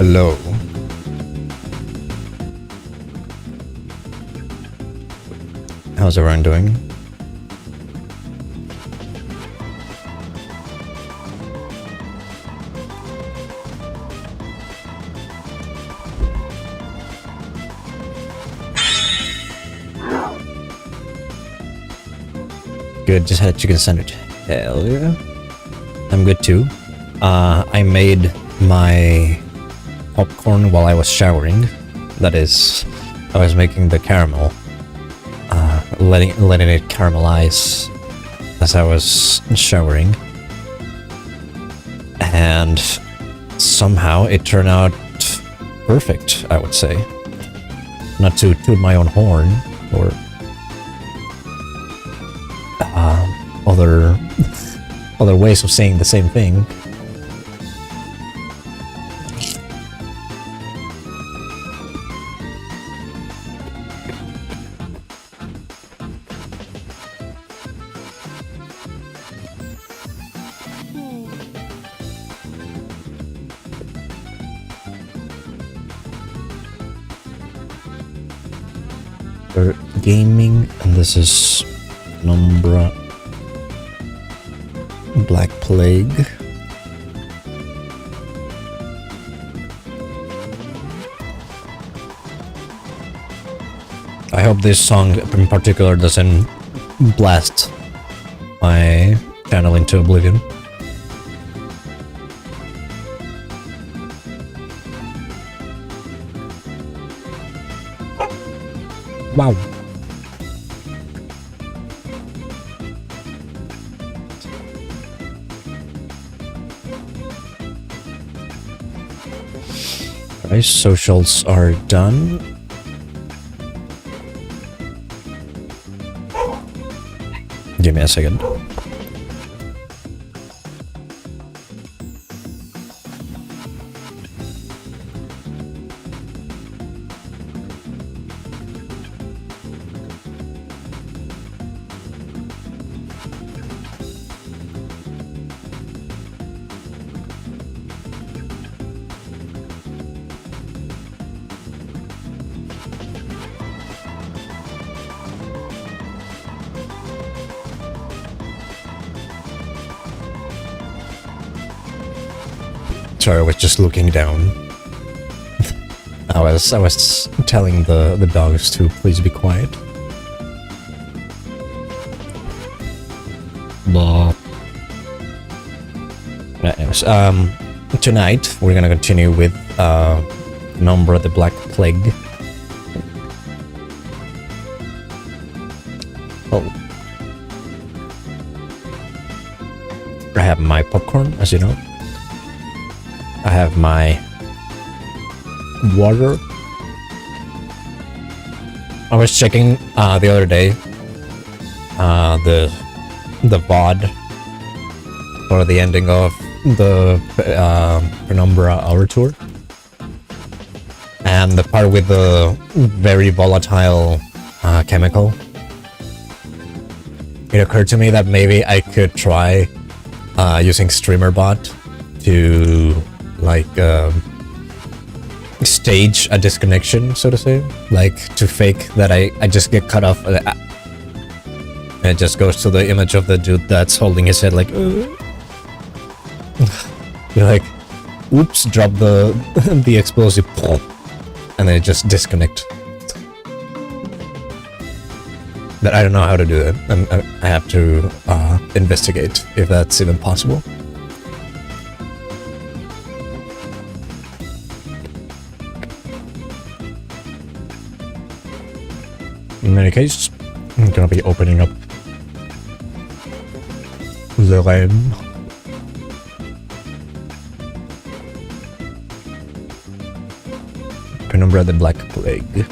Hello. How's everyone doing? Good, just had a chicken sandwich. Hell yeah. I'm good too. I made my popcorn while I was showering. That is, I was making the caramel. Letting it caramelize as I was showering. And somehow it turned out perfect, I would say. Not to toot my own horn, or other ways of saying the same thing. We're gaming, and this is Penumbra Black Plague. I hope this song in particular doesn't blast my channel into oblivion. Wow. Alright, socials are done. Give me a second. Sorry, I was just looking down. I was telling the dogs to please be quiet. Blah. Anyways, tonight we're gonna continue with Penumbra the Black Plague. Oh. I have my popcorn, as you know. I have my water. I was checking the other day the VOD for the ending of the Penumbra Hour Tour, and the part with the very volatile chemical. It occurred to me that maybe I could try using StreamerBot to like stage a disconnection, so to say, like to fake that I just get cut off, and it just goes to the image of the dude that's holding his head like you're like, oops, drop the explosive, and then it just disconnect. But I don't know how to do that, and I have to investigate if that's even possible. In any case, I'm gonna be opening up the game. Penumbra the Black Plague.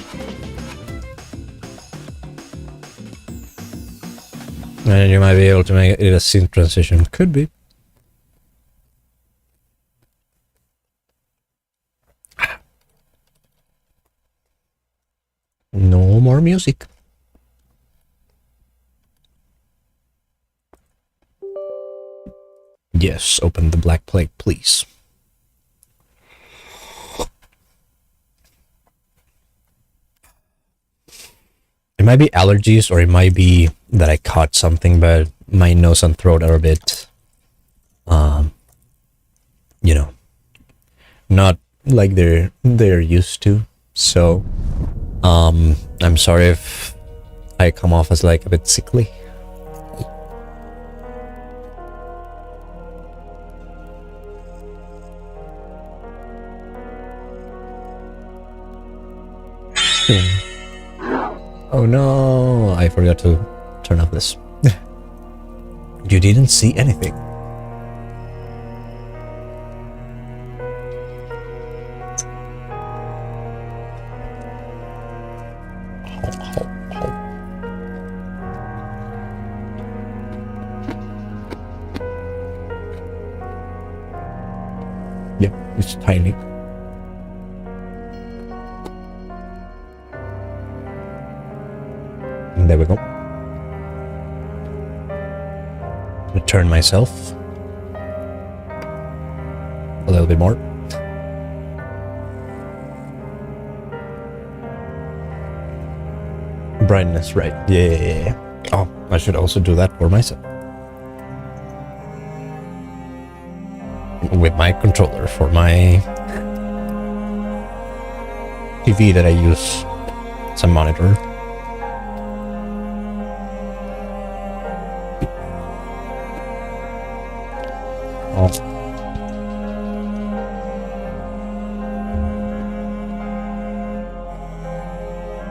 And you might be able to make it a scene transition. Could be. No more music. Yes, open the Black Plague, please. It might be allergies, or it might be that I caught something, but my nose and throat are a bit, you know, not like they're used to. So, I'm sorry if I come off as like a bit sickly. Oh no, I forgot to turn off this. You didn't see anything. Yep, it's tiny. And there we go. Turn myself a little bit more. Brightness, right? Yeah. Oh, I should also do that for myself with my controller for my TV that I use as a monitor.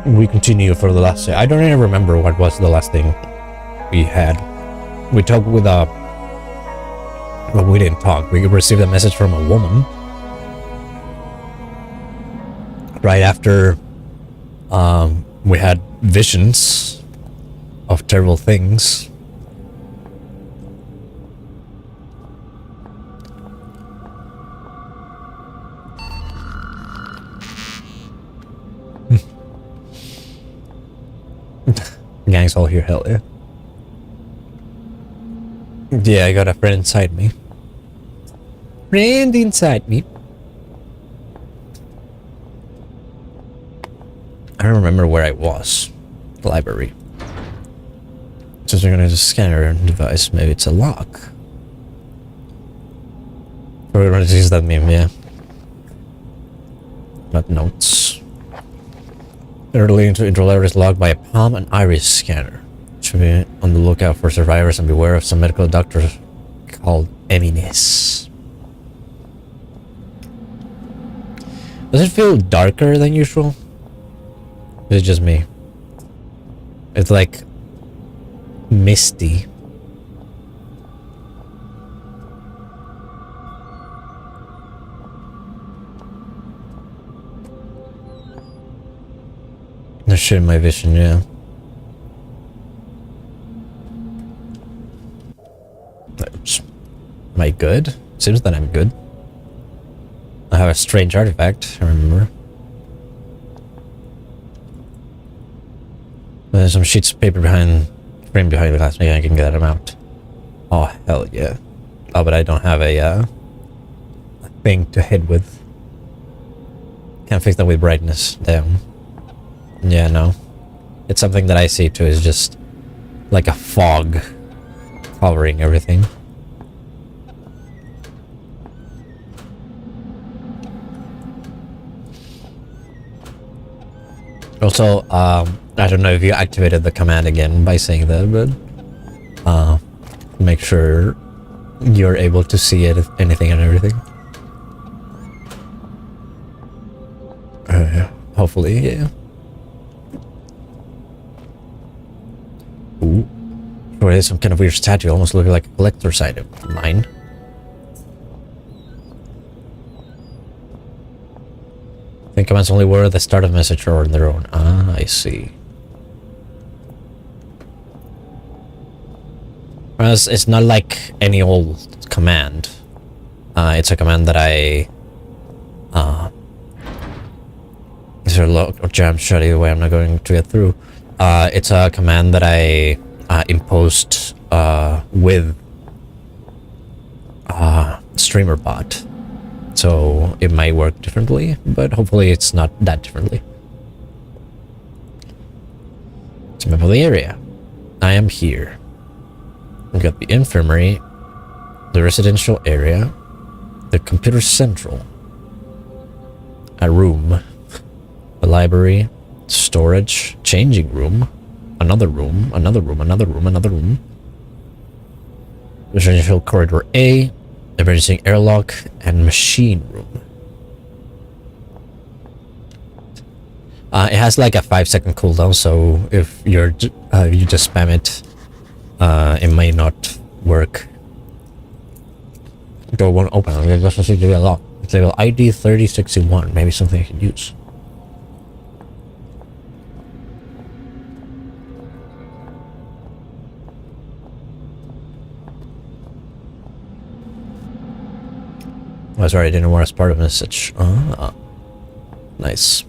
We continue for the last. I don't even remember what was the last thing we had. We talked with a. Well, we didn't talk. We received a message from a woman right after we had visions of terrible things. Gang's all here, hell yeah. Yeah, I got a friend inside me. Friend inside me. I don't remember where I was. The library. Since we're gonna just scan our device, maybe it's a lock. Or what does that mean? Yeah. Not notes. Early into interletter is logged by a palm and iris scanner. Should be on the lookout for survivors and beware of some medical doctors called eminence. Does it feel darker than usual? It's just me. It's like misty. There's shit in my vision, yeah. Am I good? Seems that I'm good. I have a strange artifact, I remember. There's some sheets of paper framed behind the glass. Maybe I can get them out. Oh, hell yeah. Oh, but I don't have a thing to hit with. Can't fix that with brightness down. Yeah, no. It's something that I see too, is just like a fog covering everything. Also, I don't know if you activated the command again by saying that, but make sure you're able to see it, anything and everything. Hopefully, yeah. Ooh. Or there's some kind of weird statue, almost looking like a collector's item. Mine. I think commands only were the start of message or on their own. Ah, I see. Well, it's not like any old command. It's a command that I... Is there a lock or jam shut? Either way, I'm not going to get through. It's a command that I imposed with streamer bot, so it might work differently, but hopefully it's not that differently. It's a map of the area. I am here. We got the infirmary, the residential area, the computer central, a room, a library, storage, changing room, another room, another room, another room, another room, residential corridor A, emergency airlock, and machine room. It has like a 5-second cooldown, so if you just spam it, it may not work. Door won't open. It doesn't seem to be a lot. It's label ID 3061. Maybe something I can use. Oh, sorry, I didn't know where I was part of a message. Ah, nice.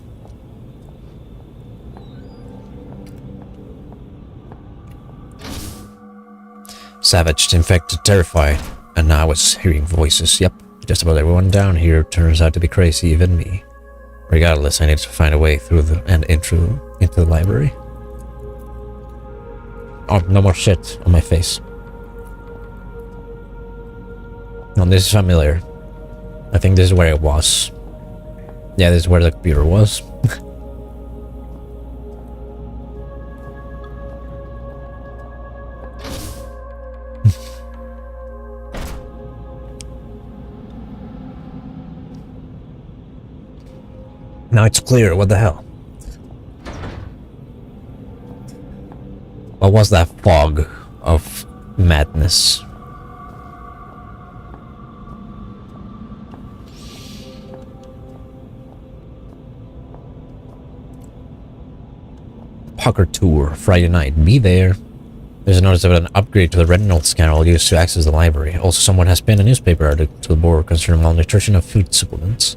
Savaged, infected, terrified, and now I was hearing voices. Yep, just about everyone down here turns out to be crazy, even me. Regardless, I need to find a way through into the library. Oh, no more shit on my face. No, this is familiar. I think this is where it was. Yeah, this is where the computer was. Now it's clear, what the hell? What was that fog of madness? Pucker tour, Friday night, be there. There's a notice of an upgrade to the retinal scanner I'll use to access the library. Also, someone has pinned a newspaper article to the board concerning malnutrition of food supplements.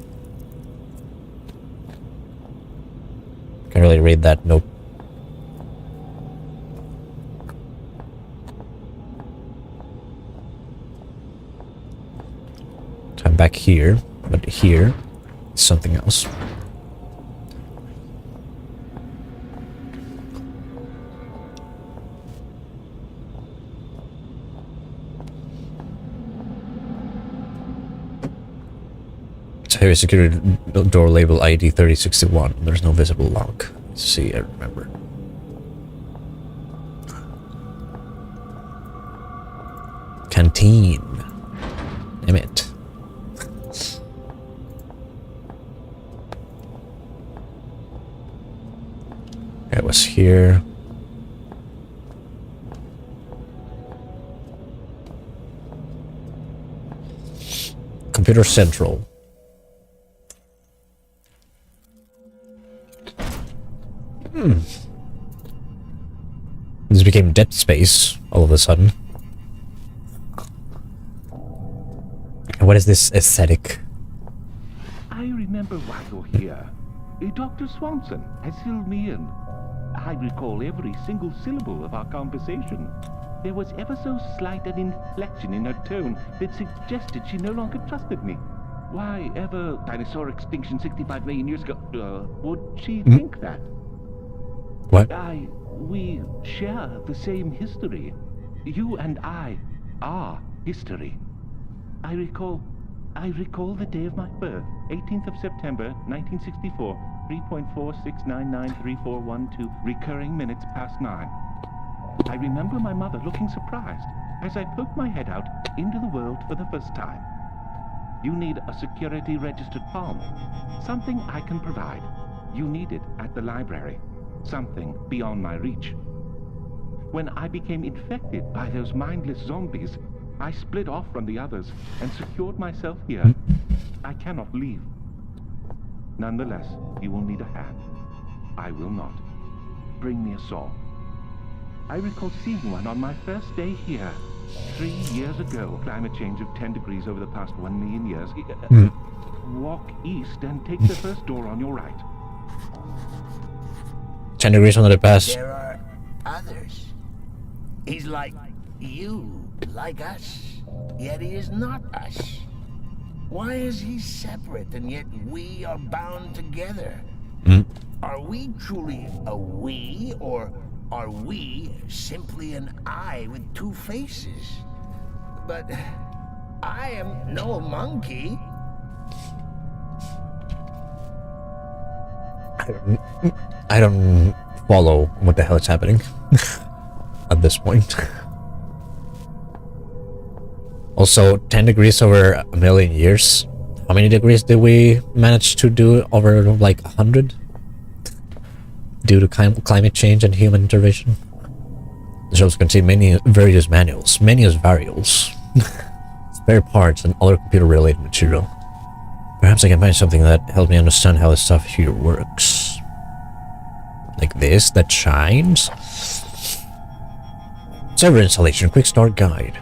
Can't really read that, nope. So I'm back here, but here is something else. Heavy security door label ID 3061. There's no visible lock. Let's see, I remember. Canteen. Damn it. It was here. Computer Central. This became Dead Space all of a sudden. What is this aesthetic? I remember why you're here. Dr. Swanson has filled me in. I recall every single syllable of our conversation. There was ever so slight an inflection in her tone that suggested she no longer trusted me. Why ever dinosaur extinction 65 million years ago? Would she think that? What? We share the same history. You and I are history. I recall the day of my birth, 18th of September, 1964, 3.46993412, recurring minutes past 9. I remember my mother looking surprised as I poked my head out into the world for the first time. You need a security registered palm. Something I can provide. You need it at the library. Something beyond my reach. When I became infected by those mindless zombies, I split off from the others and secured myself here. I cannot leave. Nonetheless, you will need a hand. I will not. Bring me a saw. I recall seeing one on my first day here, 3 years ago. Climate change of 10 degrees over the past 1 million years. Walk east and take the first door on your right. 10 degrees under the pass. There are others. He's like you, like us, yet he is not us. Why is he separate and yet we are bound together? Are we truly a we, or are we simply an eye with two faces? But I am no monkey. I don't follow what the hell is happening at this point. Also, 10 degrees over a million years. How many degrees did we manage to do over like 100? Due to climate change and human intervention. The shows contain many various manuals, variables, spare parts, and other computer-related material. Perhaps I can find something that helps me understand how the stuff here works. Like this, that shines. Server installation, quick start guide.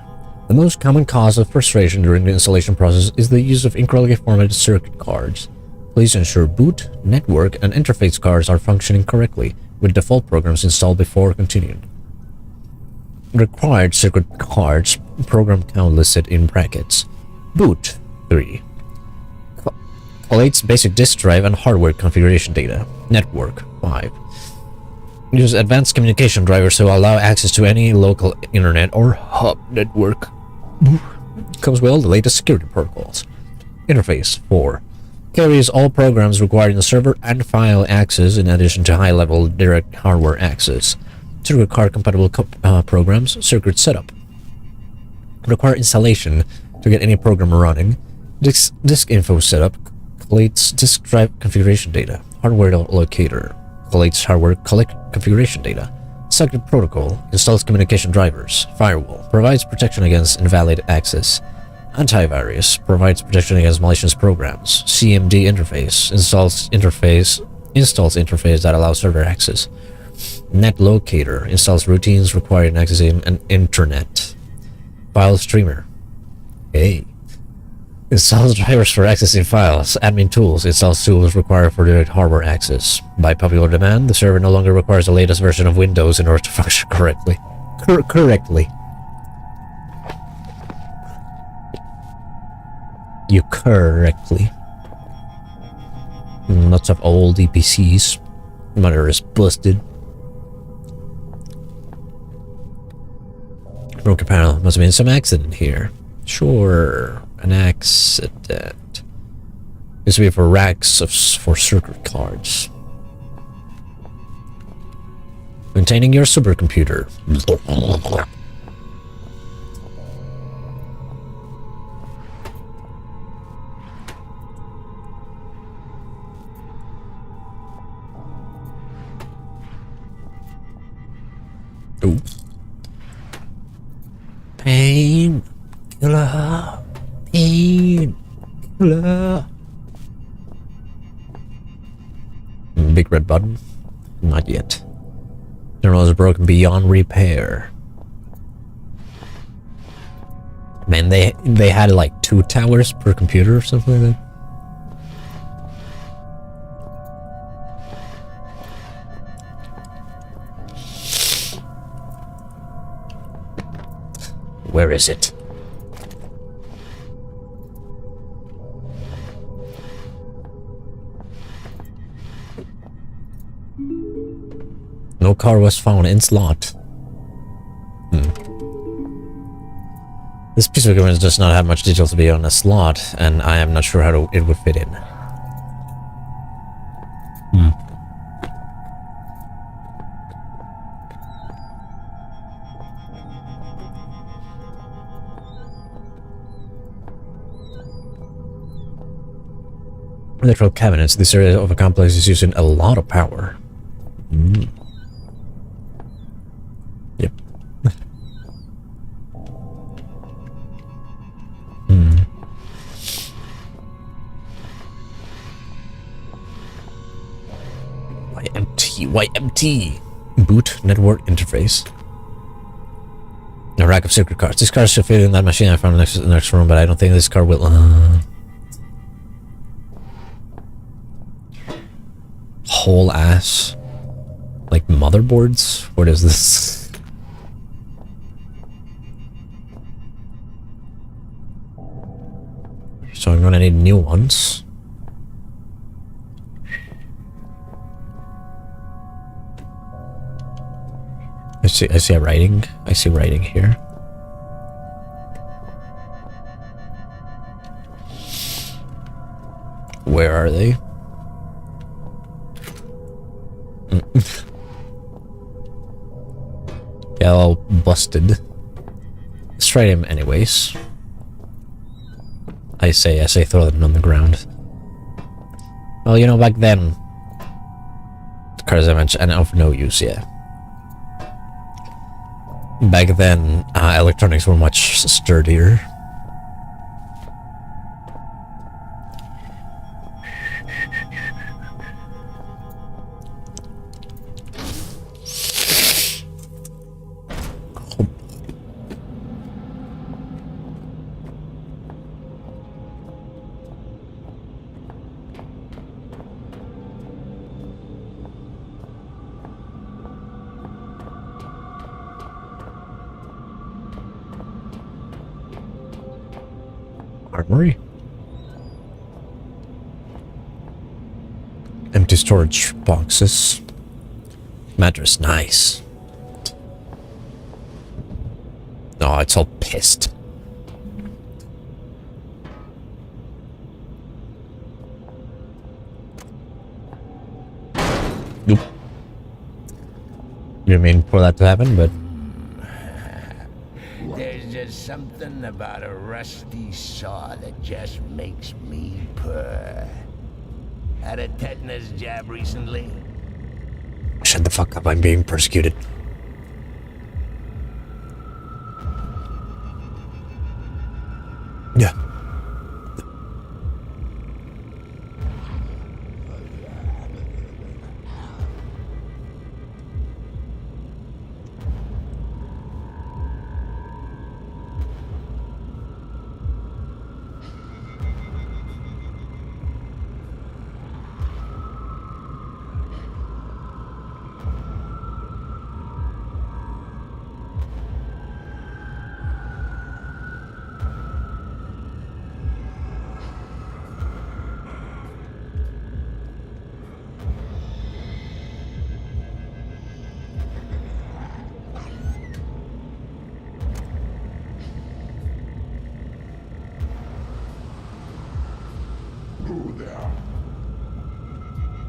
The most common cause of frustration during the installation process is the use of incorrectly formatted circuit cards. Please ensure boot, network, and interface cards are functioning correctly, with default programs installed before continuing. Required circuit cards, program count listed in brackets. Boot, 3. Collates basic disk drive and hardware configuration data. Network, 5. Use advanced communication drivers to allow access to any local internet or hub network. Comes with all the latest security protocols. Interface, 4. Carries all programs requiring the server and file access in addition to high-level direct hardware access. Circuit card compatible programs, circuit setup. Require installation to get any program running. Disk info setup. Collates disk drive configuration data. Hardware locator. Collates hardware configuration data. Circuit protocol. Installs communication drivers. Firewall. Provides protection against invalid access. Antivirus provides protection against malicious programs. CMD interface installs interface that allows server access. Net locator installs routines requiring accessing an internet. File streamer. Hey. Installs drivers for accessing files. Admin tools installs tools required for direct hardware access. By popular demand, the server no longer requires the latest version of Windows in order to function correctly. Correctly. You correctly. Lots of old EPCs. Mother is busted. Broken panel. Must have been some accident here. Sure, an accident. This will be for racks for circuit cards. Maintaining your supercomputer. Ooh. Pain killer. Pain killer. Big red button? Not yet. Terminal is broken beyond repair. Man, they had like 2 towers per computer or something like that. Where is it? No car was found in slot. This piece of equipment does not have much detail to be on a slot, and I am not sure how it would fit in. Electrical cabinets. This area of a complex is using a lot of power. Yep. Why empty? Why empty? Boot network interface. A rack of circuit cards. This card should fit in that machine I found in the next room, but I don't think this card will. Whole ass, like motherboards. What is this? So I'm gonna need new ones. I see writing. I see writing here. Where are they? Yeah, all busted. Let's try him anyways. I say throw them on the ground. Well, you know, back then, cars I mentioned, and of no use, yeah. Back then, electronics were much sturdier. Armory? Empty storage boxes. Mattress, nice. Oh, it's all pissed. Nope. Didn't mean for that to happen, but There's just something about a rusty saw that just makes me purr. Had a tetanus jab recently? shut the fuck up, I'm being persecuted. Yeah.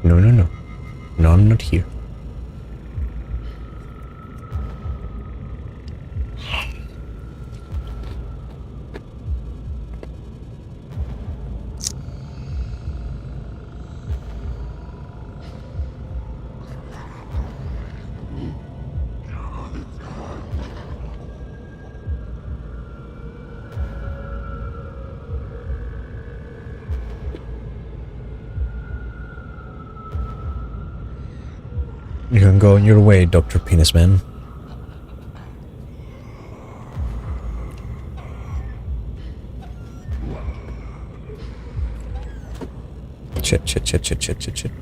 No, no, no. No, I'm not here. You can go on your way, Dr. Penisman. Shit.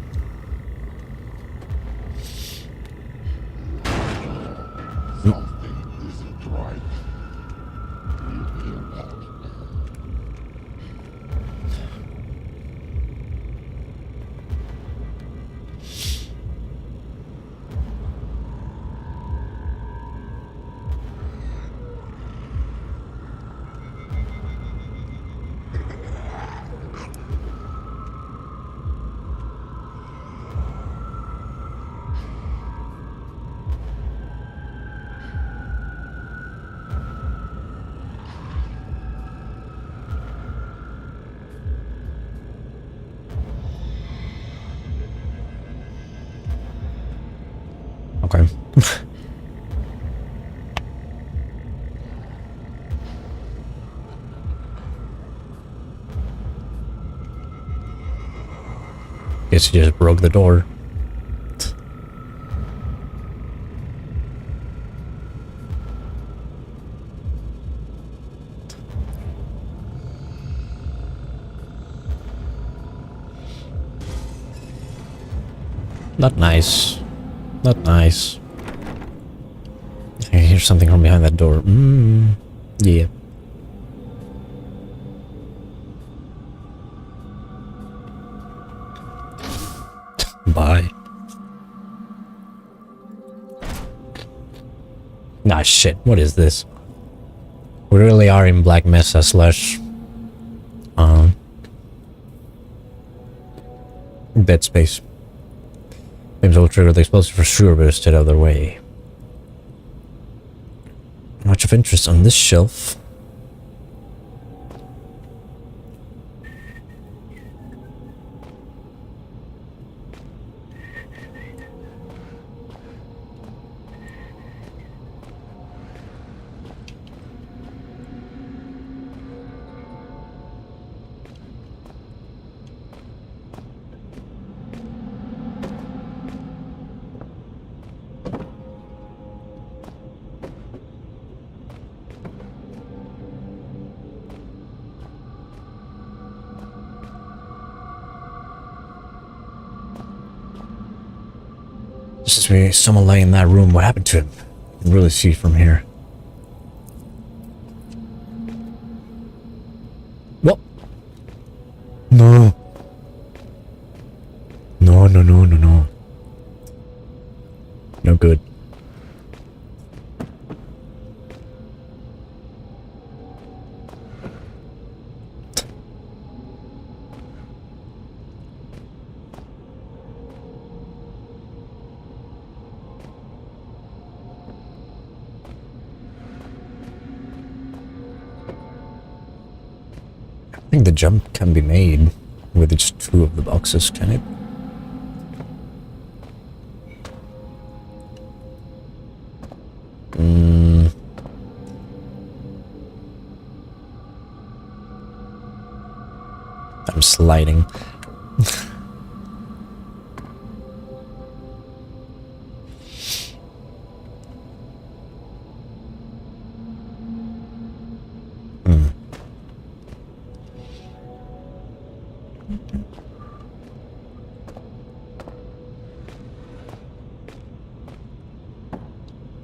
Okay. Guess you just broke the door. Not nice. Not nice. I hear something from behind that door. Yeah. Bye. Ah, shit. What is this? We really are in Black Mesa slash... Dead Space. Games will trigger the explosive for sure, but stay out of their way. Much of interest on this shelf. Just me, someone laying in that room. What happened to him? I can really see from here. What? No. No, no, no, no, no. No good. I think the jump can be made with just 2 of the boxes, can it? I'm sliding.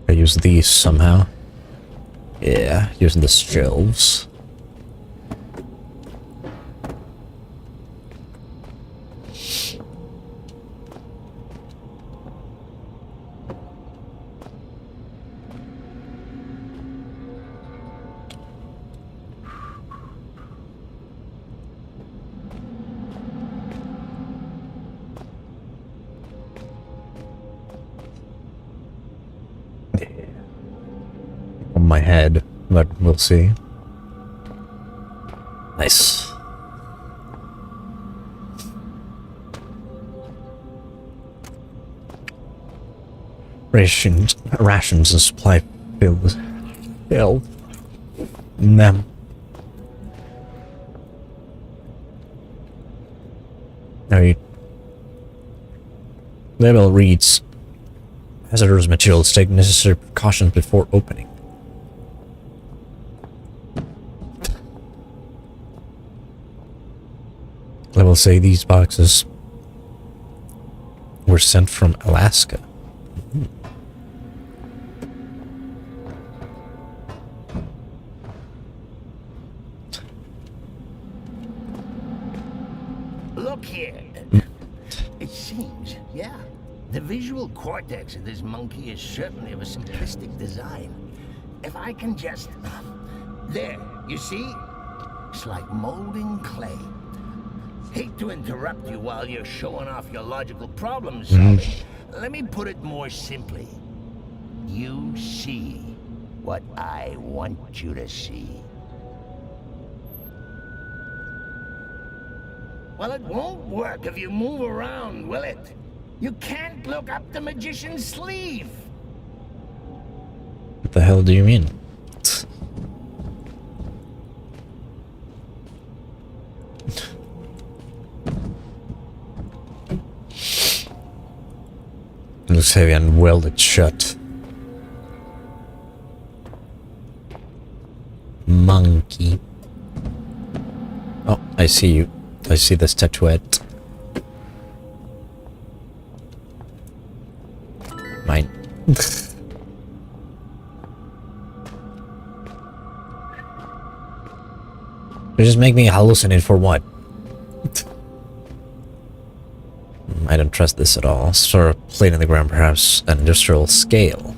I use these somehow. Yeah, using the shelves. My head, but we'll see. Nice. Rations and supply filled. Them. Now you. Label reads: hazardous materials. Take necessary precautions before opening. I will say these boxes were sent from Alaska. Look here. It seems, yeah, the visual cortex of this monkey is certainly of a simplistic design. If I can just... There, you see? It's like molding clay. Hate to interrupt you while you're showing off your logical problem solving. Let me put it more simply. You see what I want you to see. Well, it won't work if you move around, will it? You can't look up the magician's sleeve. What the hell do you mean? Looks heavy and welded shut. Monkey. Oh, I see you. I see the statuette. Mine. You just make me hallucinate for what? I don't trust this at all. Sort of plate in the ground, perhaps an industrial scale.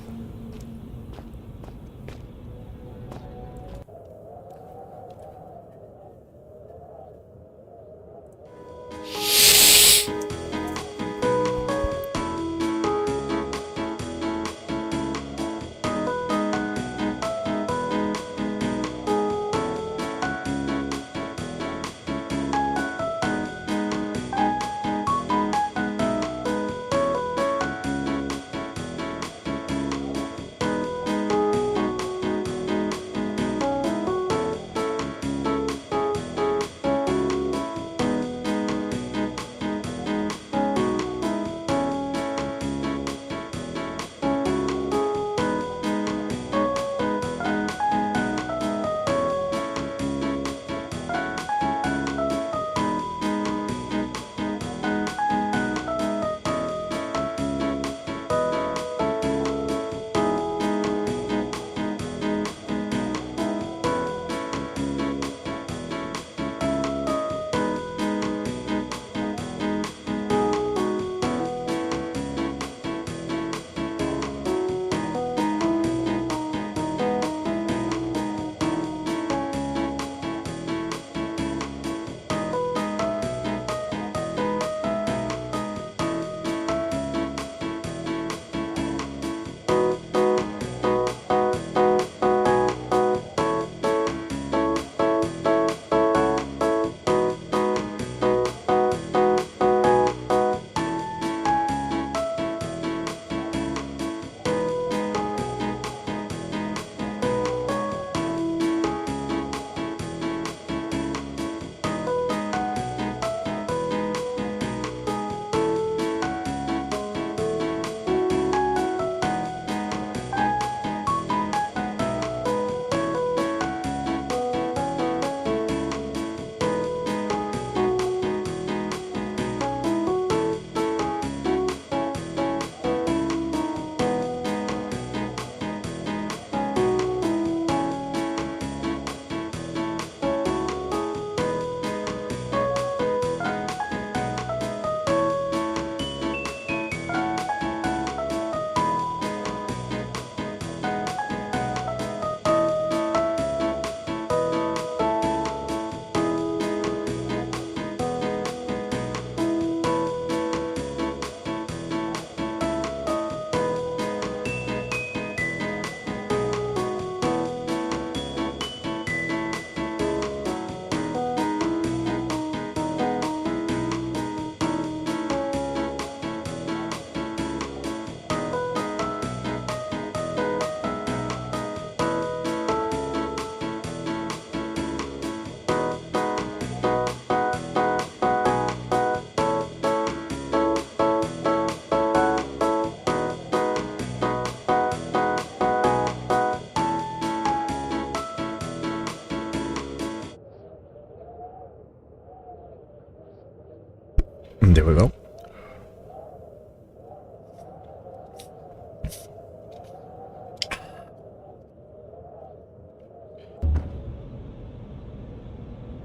we go.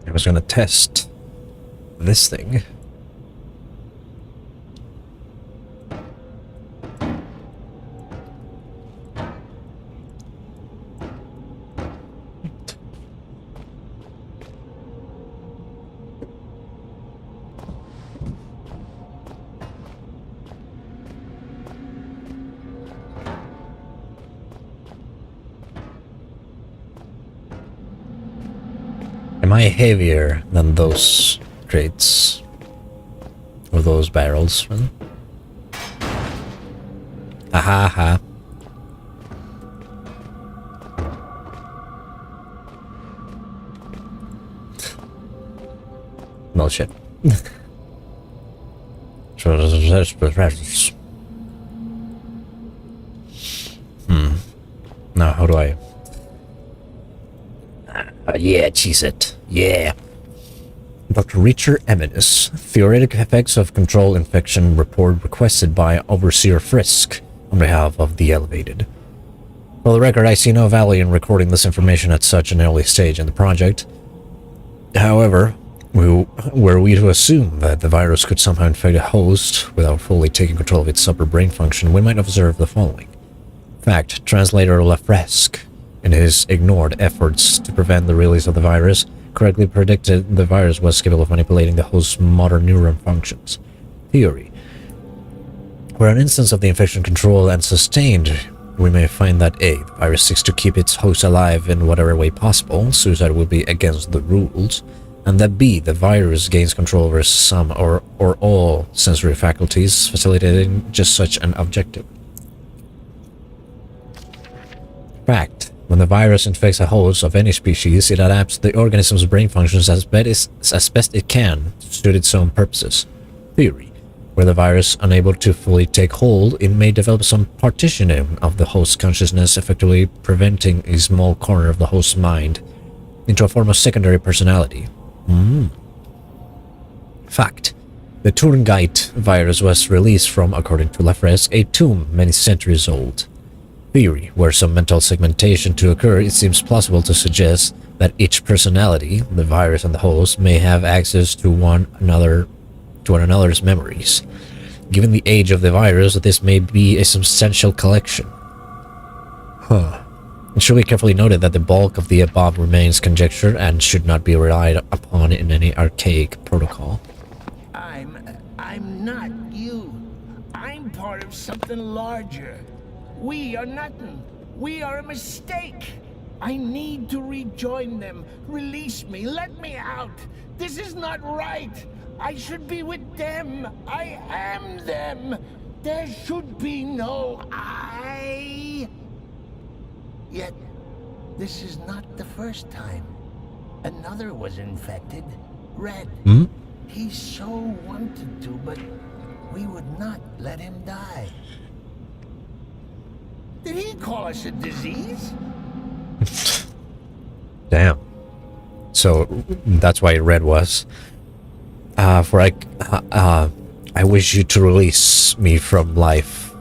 I was gonna test this thing. Am I heavier than those crates? Or those barrels? Aha ha. Bullshit. Now how do I... yeah, cheese it. Yeah. Dr. Richard Eminus, theoretic effects of control infection report requested by Overseer Frisk on behalf of the Elevated. For the record, I see no value in recording this information at such an early stage in the project. However, were we to assume that the virus could somehow infect a host without fully taking control of its upper brain function, we might observe the following. Fact, translator Lafresque, in his ignored efforts to prevent the release of the virus, correctly predicted the virus was capable of manipulating the host's motor neuron functions. Theory. Where an instance of the infection controlled and sustained, we may find that A, the virus seeks to keep its host alive in whatever way possible, suicide will be against the rules, and that B, the virus gains control over some or all sensory faculties, facilitating just such an objective. Fact. When the virus infects a host of any species, it adapts the organism's brain functions as best it can to suit its own purposes. Theory. Where the virus, unable to fully take hold, it may develop some partitioning of the host's consciousness, effectively preventing a small corner of the host's mind into a form of secondary personality. Fact. The Turngeite virus was released from, according to Lafresque, a tomb many centuries old. Theory. Were some mental segmentation to occur, it seems plausible to suggest that each personality, the virus and the host, may have access to one another's memories. Given the age of the virus, this may be a substantial collection. It should be carefully noted that the bulk of the above remains conjecture and should not be relied upon in any archaic protocol. I'm not you. I'm part of something larger. We are nothing. We are a mistake. I need to rejoin them. Release me. Let me out. This is not right. I should be with them. I am them. There should be no I. Yet, this is not the first time. Another was infected. Red. He so wanted to, but we would not let him die. Did he call us a disease? Damn. So that's why red was. I wish you to release me from life,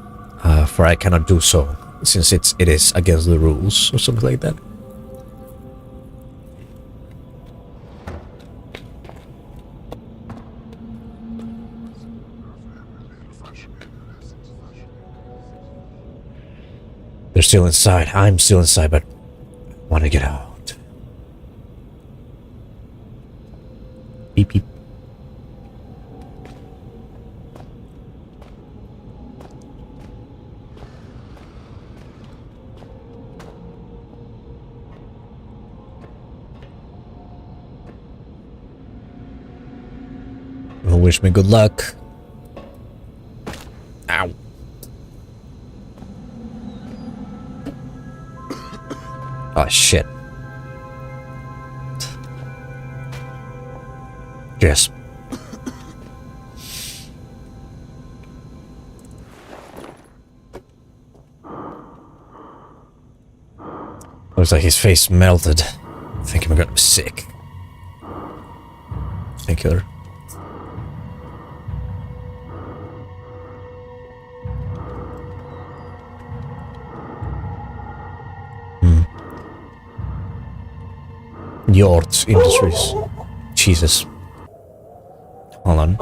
for I cannot do so, since it is against the rules, or something like that. They're still inside. I'm still inside, but I want to get out. Beep beep. Well, wish me good luck. Ow. Oh shit. Yes. Looks like his face melted. I think I'm gonna be sick. Thank you. Yacht Industries. Jesus. Hold on.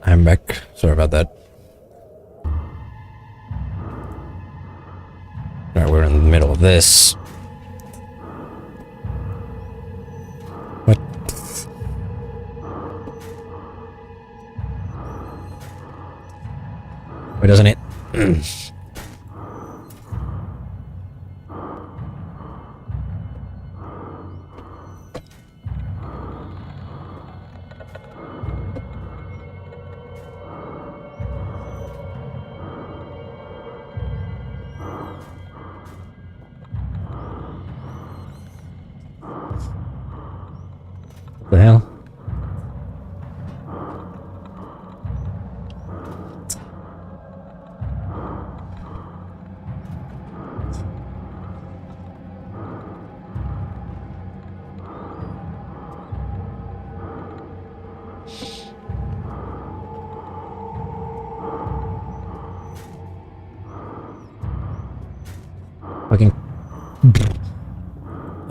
I'm back. Sorry about that. Alright, we're in the middle of this. What? Why doesn't it? What the hell? Fucking...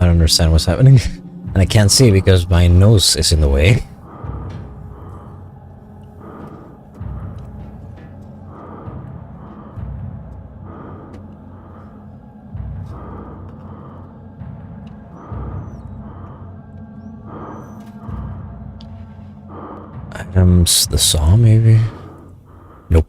I don't understand what's happening. And I can't see because my nose is in the way. Items, the saw maybe? Nope.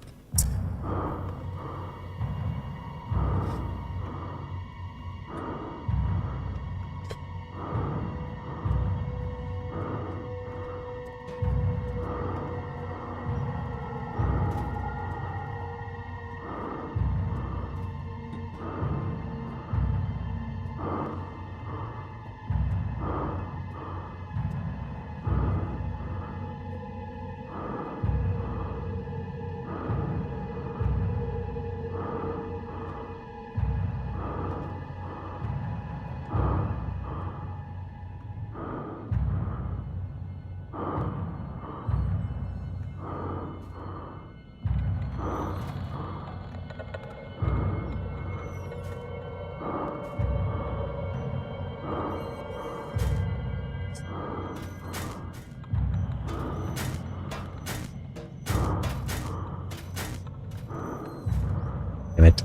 Damn it.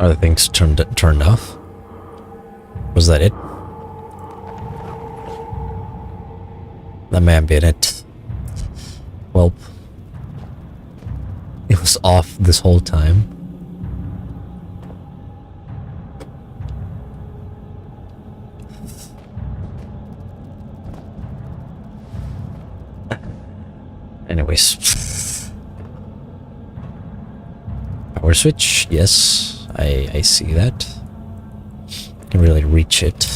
Are the things turned off? Was that it? That may have been it. Well, it was off this whole time. Anyways. Power switch, yes, I see that. I can really reach it.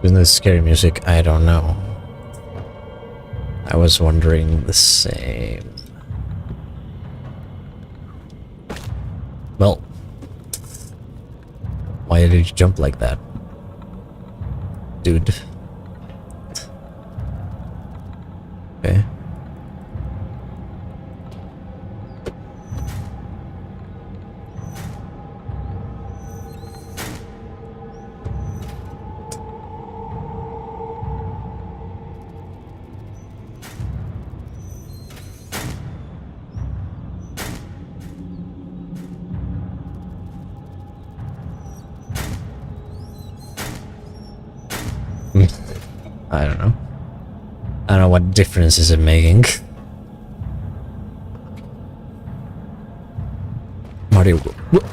Isn't this scary music? I don't know. I was wondering the same. Well, why did you jump like that, dude? Okay. I don't know. I don't know what difference is it making. Mario, what?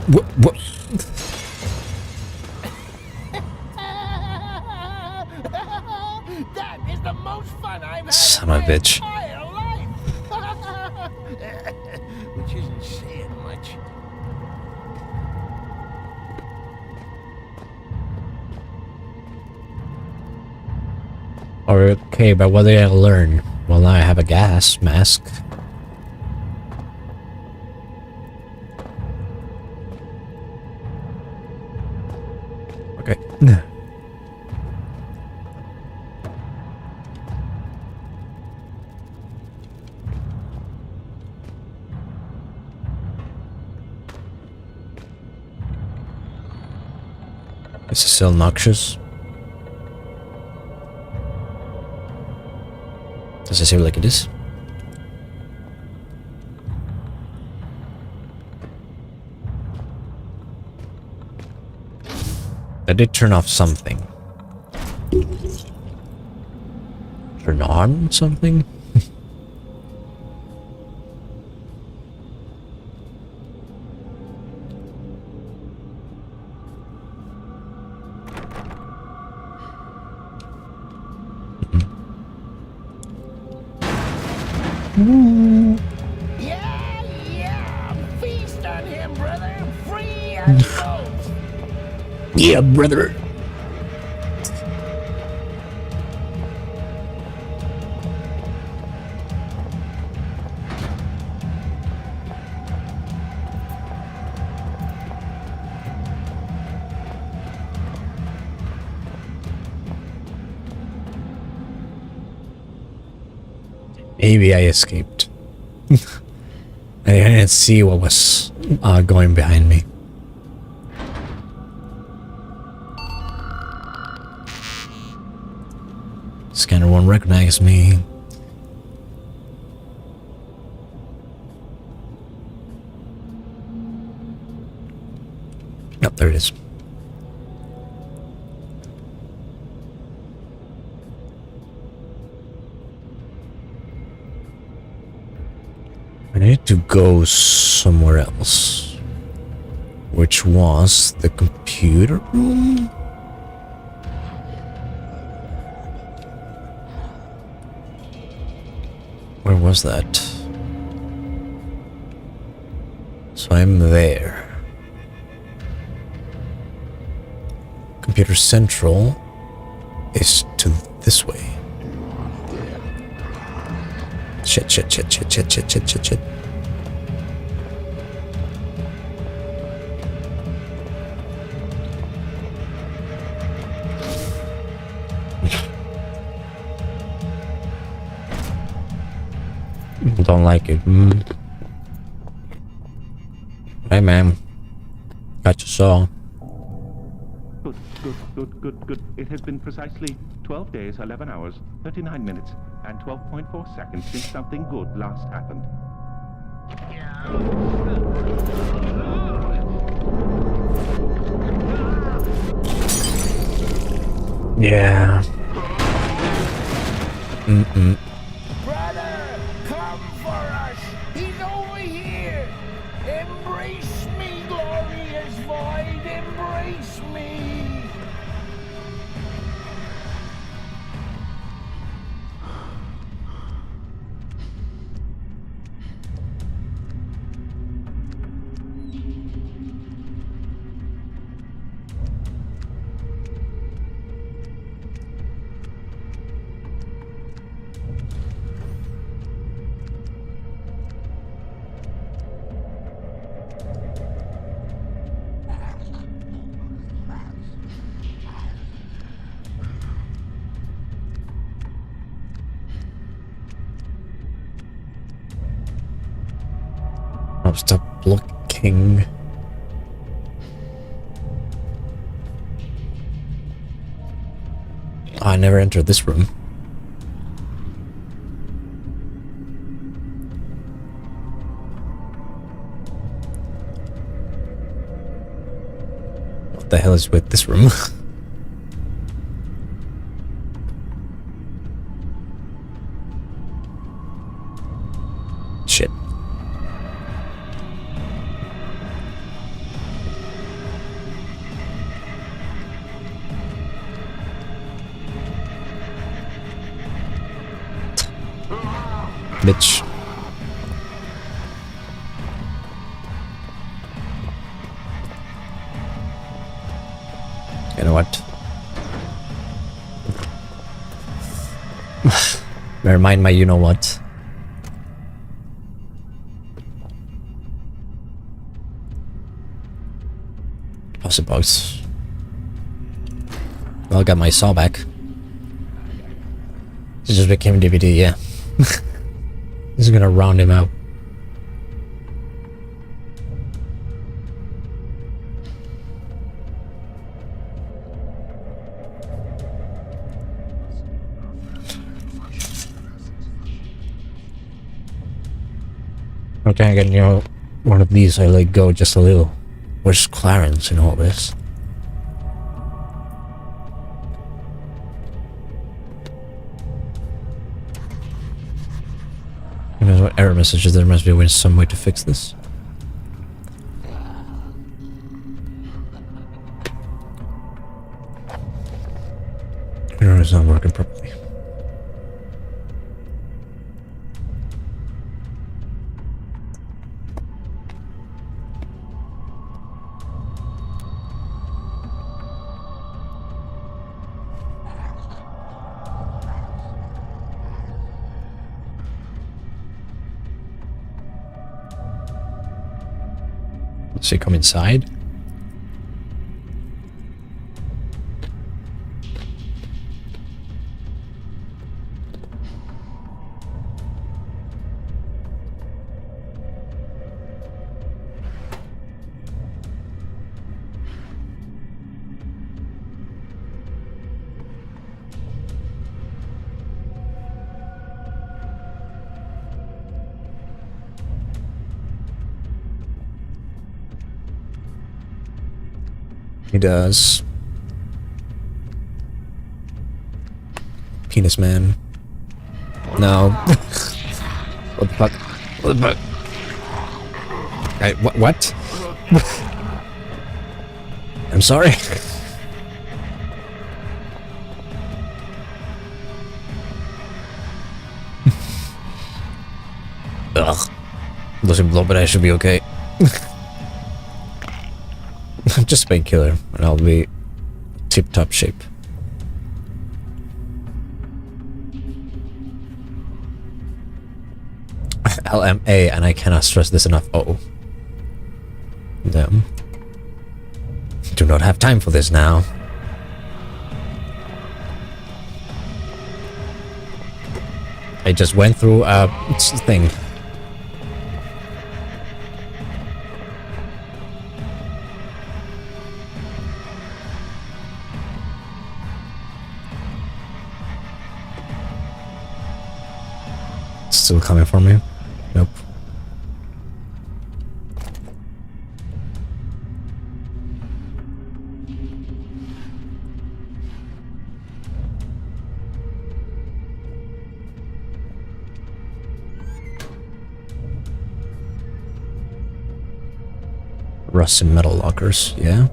That is the most fun I've had Son of a bitch. in my entire life. Which isn't saying much. Okay, but what did I learn? Well, now I have a gas mask. Okay. Is it still noxious? Does it seem like it is? I did turn off something. Turn on something? Yeah, feast on him, brother. Free as ghost. Yeah, brother. Maybe I escaped. I didn't see what was going behind me. Scanner won't recognize me. Yep, there it is. I need to go somewhere else. Which was the computer room? Where was that? So I'm there. Computer Central is to this way. Shit. Don't like it. Hey, man. Got your song. Good. It has been precisely 12 days, 11 hours, 39 minutes, and 12.4 seconds since something good last happened. Yeah. Brother, come for us. He's over here. Embrace me, glorious void. Embrace me. stop blocking. Oh, I never entered this room. What the hell is with this room? Shit. Bitch. You know what? Never mind my you know what. Pussy bugs. Well, I got my saw back. It just became DVD, yeah. This is gonna round him out. Okay, I get, you know, one of these, I let go just a little. Where's Clarence in all this? Who knows what error messages there must be some way to fix this? It's not working properly. Does he come inside? He does. Penis man. No. What the fuck? What the fuck? What? I'm sorry. Ugh. Doesn't blow, but I should be okay. Just painkiller, and I'll be tip-top shape. LMA, and I cannot stress this enough. Oh. Damn. Do not have time for this now. I just went through a thing. Still coming for me? Nope. Rusted metal lockers, yeah.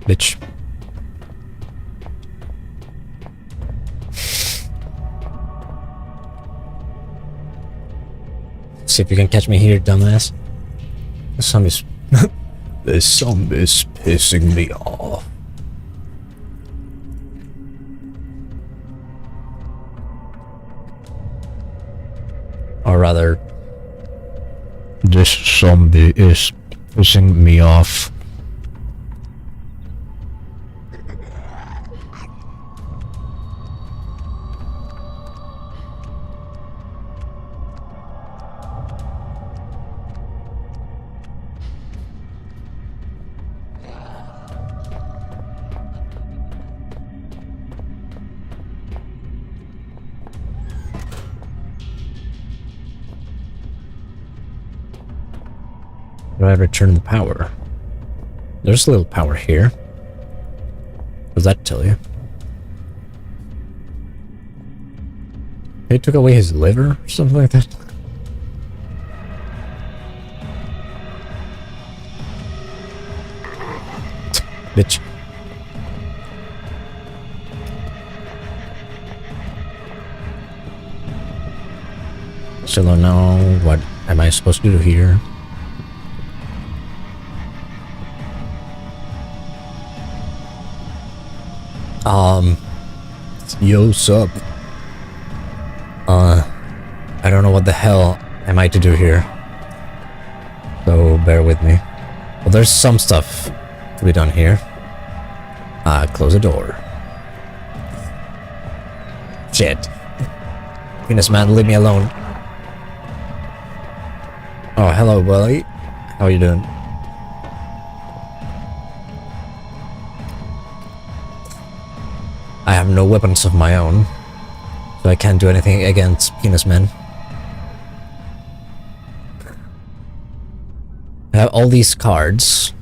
Bitch. See if you can catch me here, dumbass. This song is this song is pissing me off. Or rather, this zombie is pissing me off. do I return the power? There's a little power here. What does that tell you? They took away his liver or something like that? Bitch. Still don't know what am I supposed to do here. Yo, sup? I don't know what the hell am I to do here. So bear with me. Well, there's some stuff to be done here. Close the door. Shit. Penis man, leave me alone. Oh, hello, buddy. How are you doing? I have no weapons of my own, so I can't do anything against penis men. I have all these cards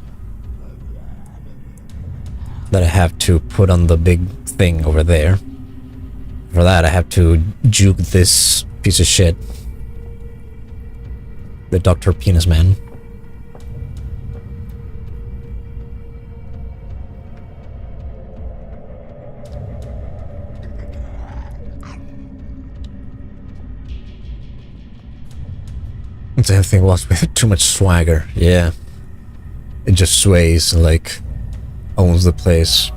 that I have to put on the big thing over there. For that, I have to juke this piece of shit. The Dr. Penis Man. It's everything was with too much swagger, yeah. It just sways and like owns the place.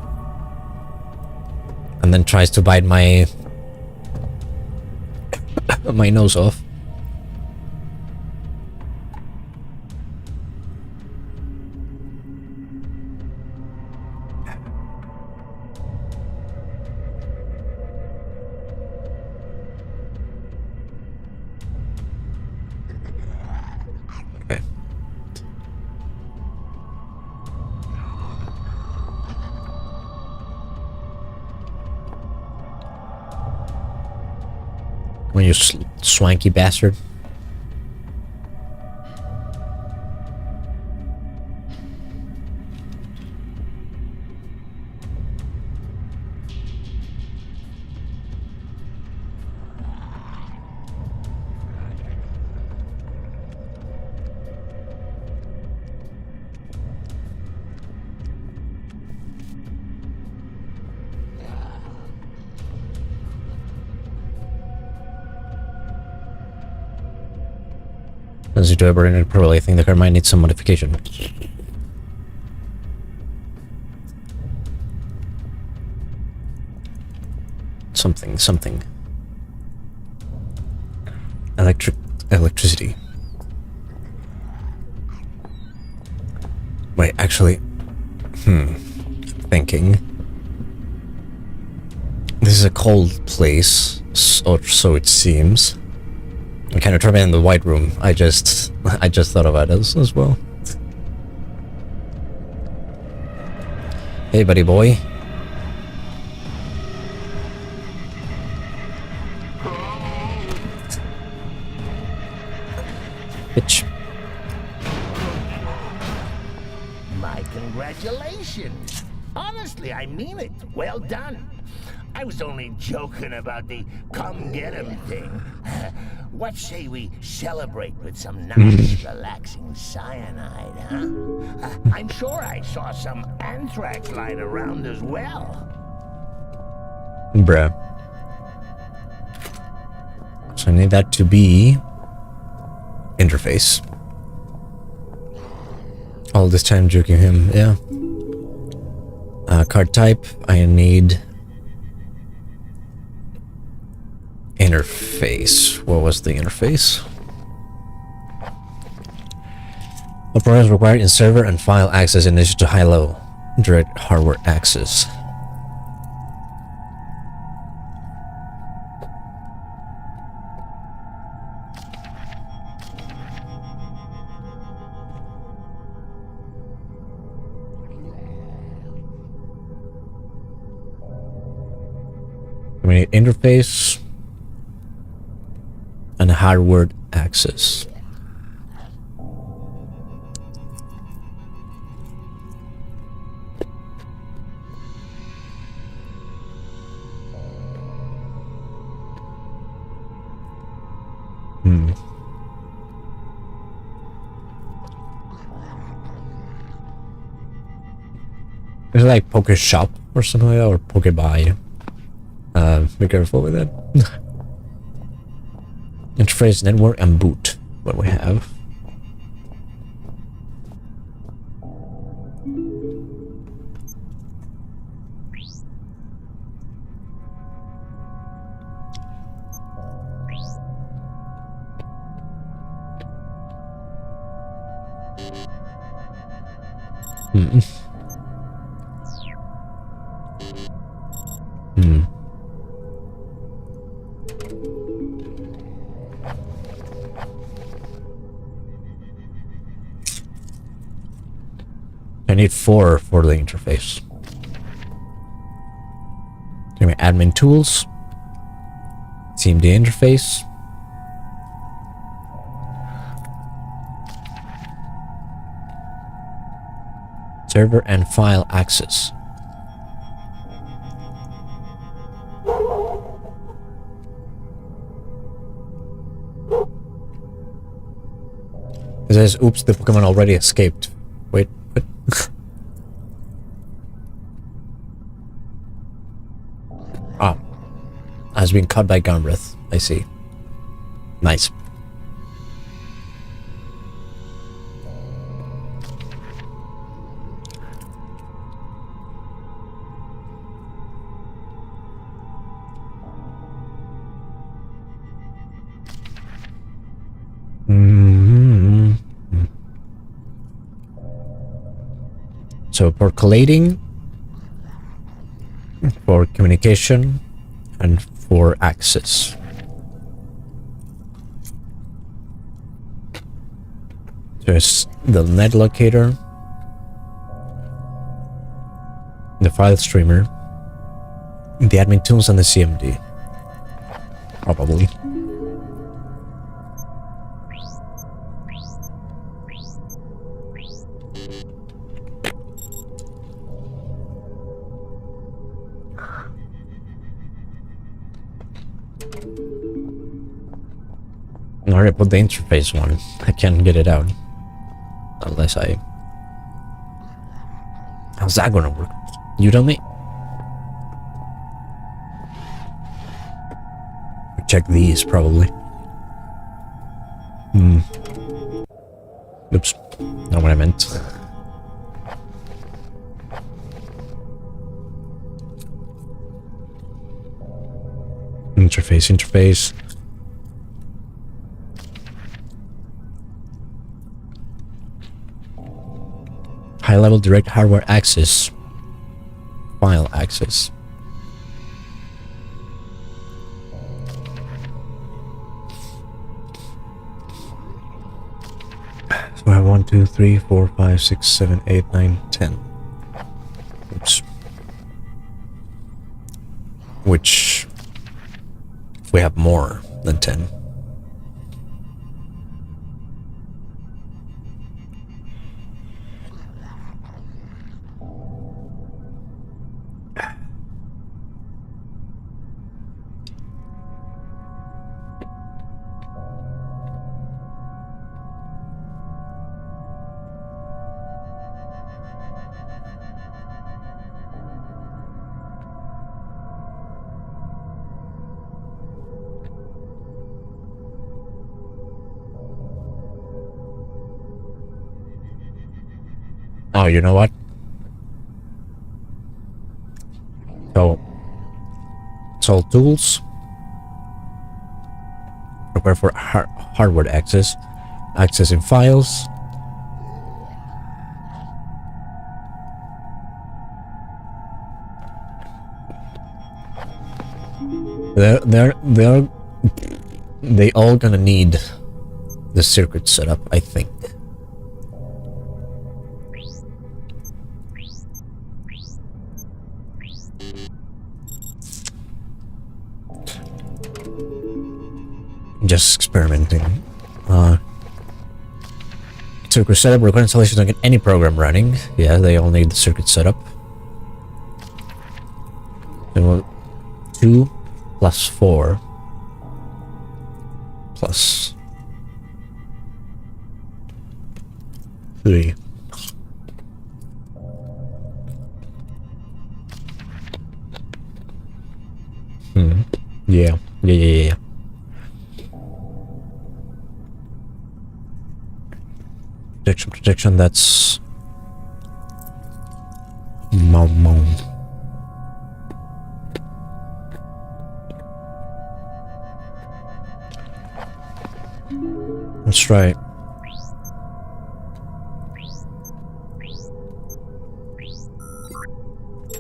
And then tries to bite my my nose off. When you swanky bastard. As you do ever in it probably, I think the car might need some modification. Something. Electricity. Wait, actually, thinking. This is a cold place, or so it seems. I kind of turn in the white room. I just thought about it as well. Hey, buddy boy. Bitch. My congratulations. Honestly, I mean it. Well done. I was only joking about the come get 'em thing. What say we celebrate with some nice, relaxing cyanide, huh? I'm sure I saw some anthrax lying around as well. Bruh. So I need that to be interface. All this time joking him, yeah. Card type, I need interface. What was the interface? What programs required in server and file access in addition to high-low direct hardware access? We need interface and hardware access. Is it like Poke Shop or something like that, or Poke Buy? Be careful with that. Interface, network, and boot. What we have. I need 4 for the interface. Give me admin tools. CMD interface. Server and file access. It says, oops, the Pokemon already escaped. Wait, what? Ah. Has been caught by gun breath. I see. Nice. So for collating, for communication, and for access. There's the net locator, the file streamer, the admin tools, and the CMD. Probably. I already put the interface one. I can't get it out. Unless I... How's that gonna work? You tell me? Check these, probably. Oops. Not what I meant. Interface. High-level direct hardware access. File access. So I have 1, 2, 3, 4, 5, 6, 7, 8, 9, 10. Oops. Which... if we have more than 10. Oh, you know what? So, it's all tools. Prepare for hardware access. Accessing files. They all gonna need the circuit setup, I think. Just experimenting. Circuit setup. Required installations don't get any program running. Yeah, they all need the circuit setup. So 2 plus 4 plus 3. Yeah. Protection, that's... Mom. That's right.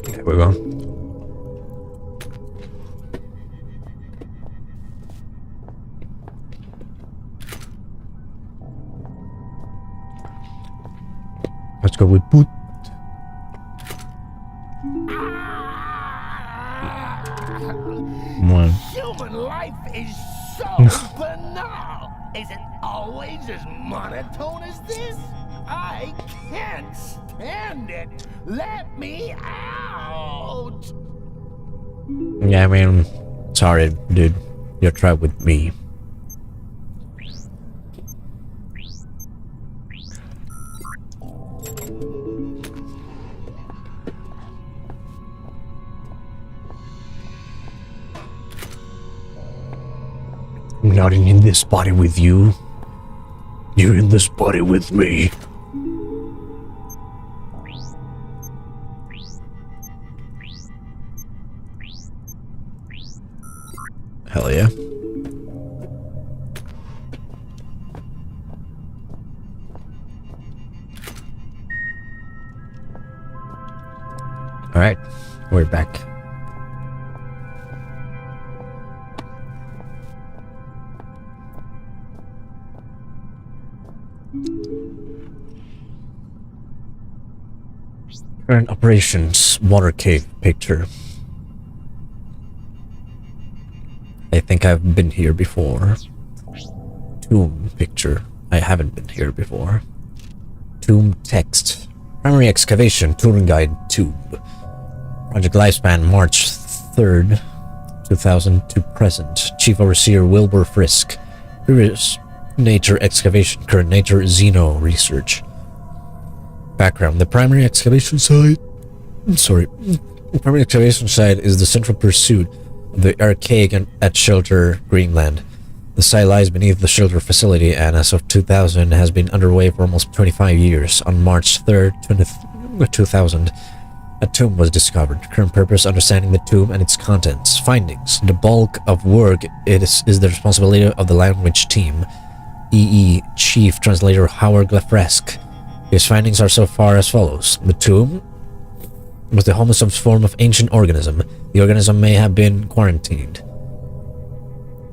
There we go. Let's go with boot. Come on. Human life is so banal. Is it always as monotone as this? I can't stand it. Let me out. Yeah, I mean, sorry, dude. You're trapped with me. Not in this body with you. You're in this body with me. Hell yeah. Alright, we're back. Current operations, water cave picture. I think I've been here before. Tomb picture. I haven't been here before. Tomb text. Primary excavation, touring guide tube. Project lifespan, March 3rd, 2000 to present. Chief Overseer Wilbur Frisk. Previous nature excavation, current nature xeno research. Background. The primary excavation site... The primary excavation site is the central pursuit of the archaic at Shelter, Greenland. The site lies beneath the shelter facility and as of 2000 has been underway for almost 25 years. On March 3rd, 2000, a tomb was discovered. Current purpose, understanding the tomb and its contents. Findings. The bulk of work is the responsibility of the language team. EE Chief Translator Howard Glafresk. His findings are so far as follows. The tomb was the homosome form of ancient organism. The organism may have been quarantined.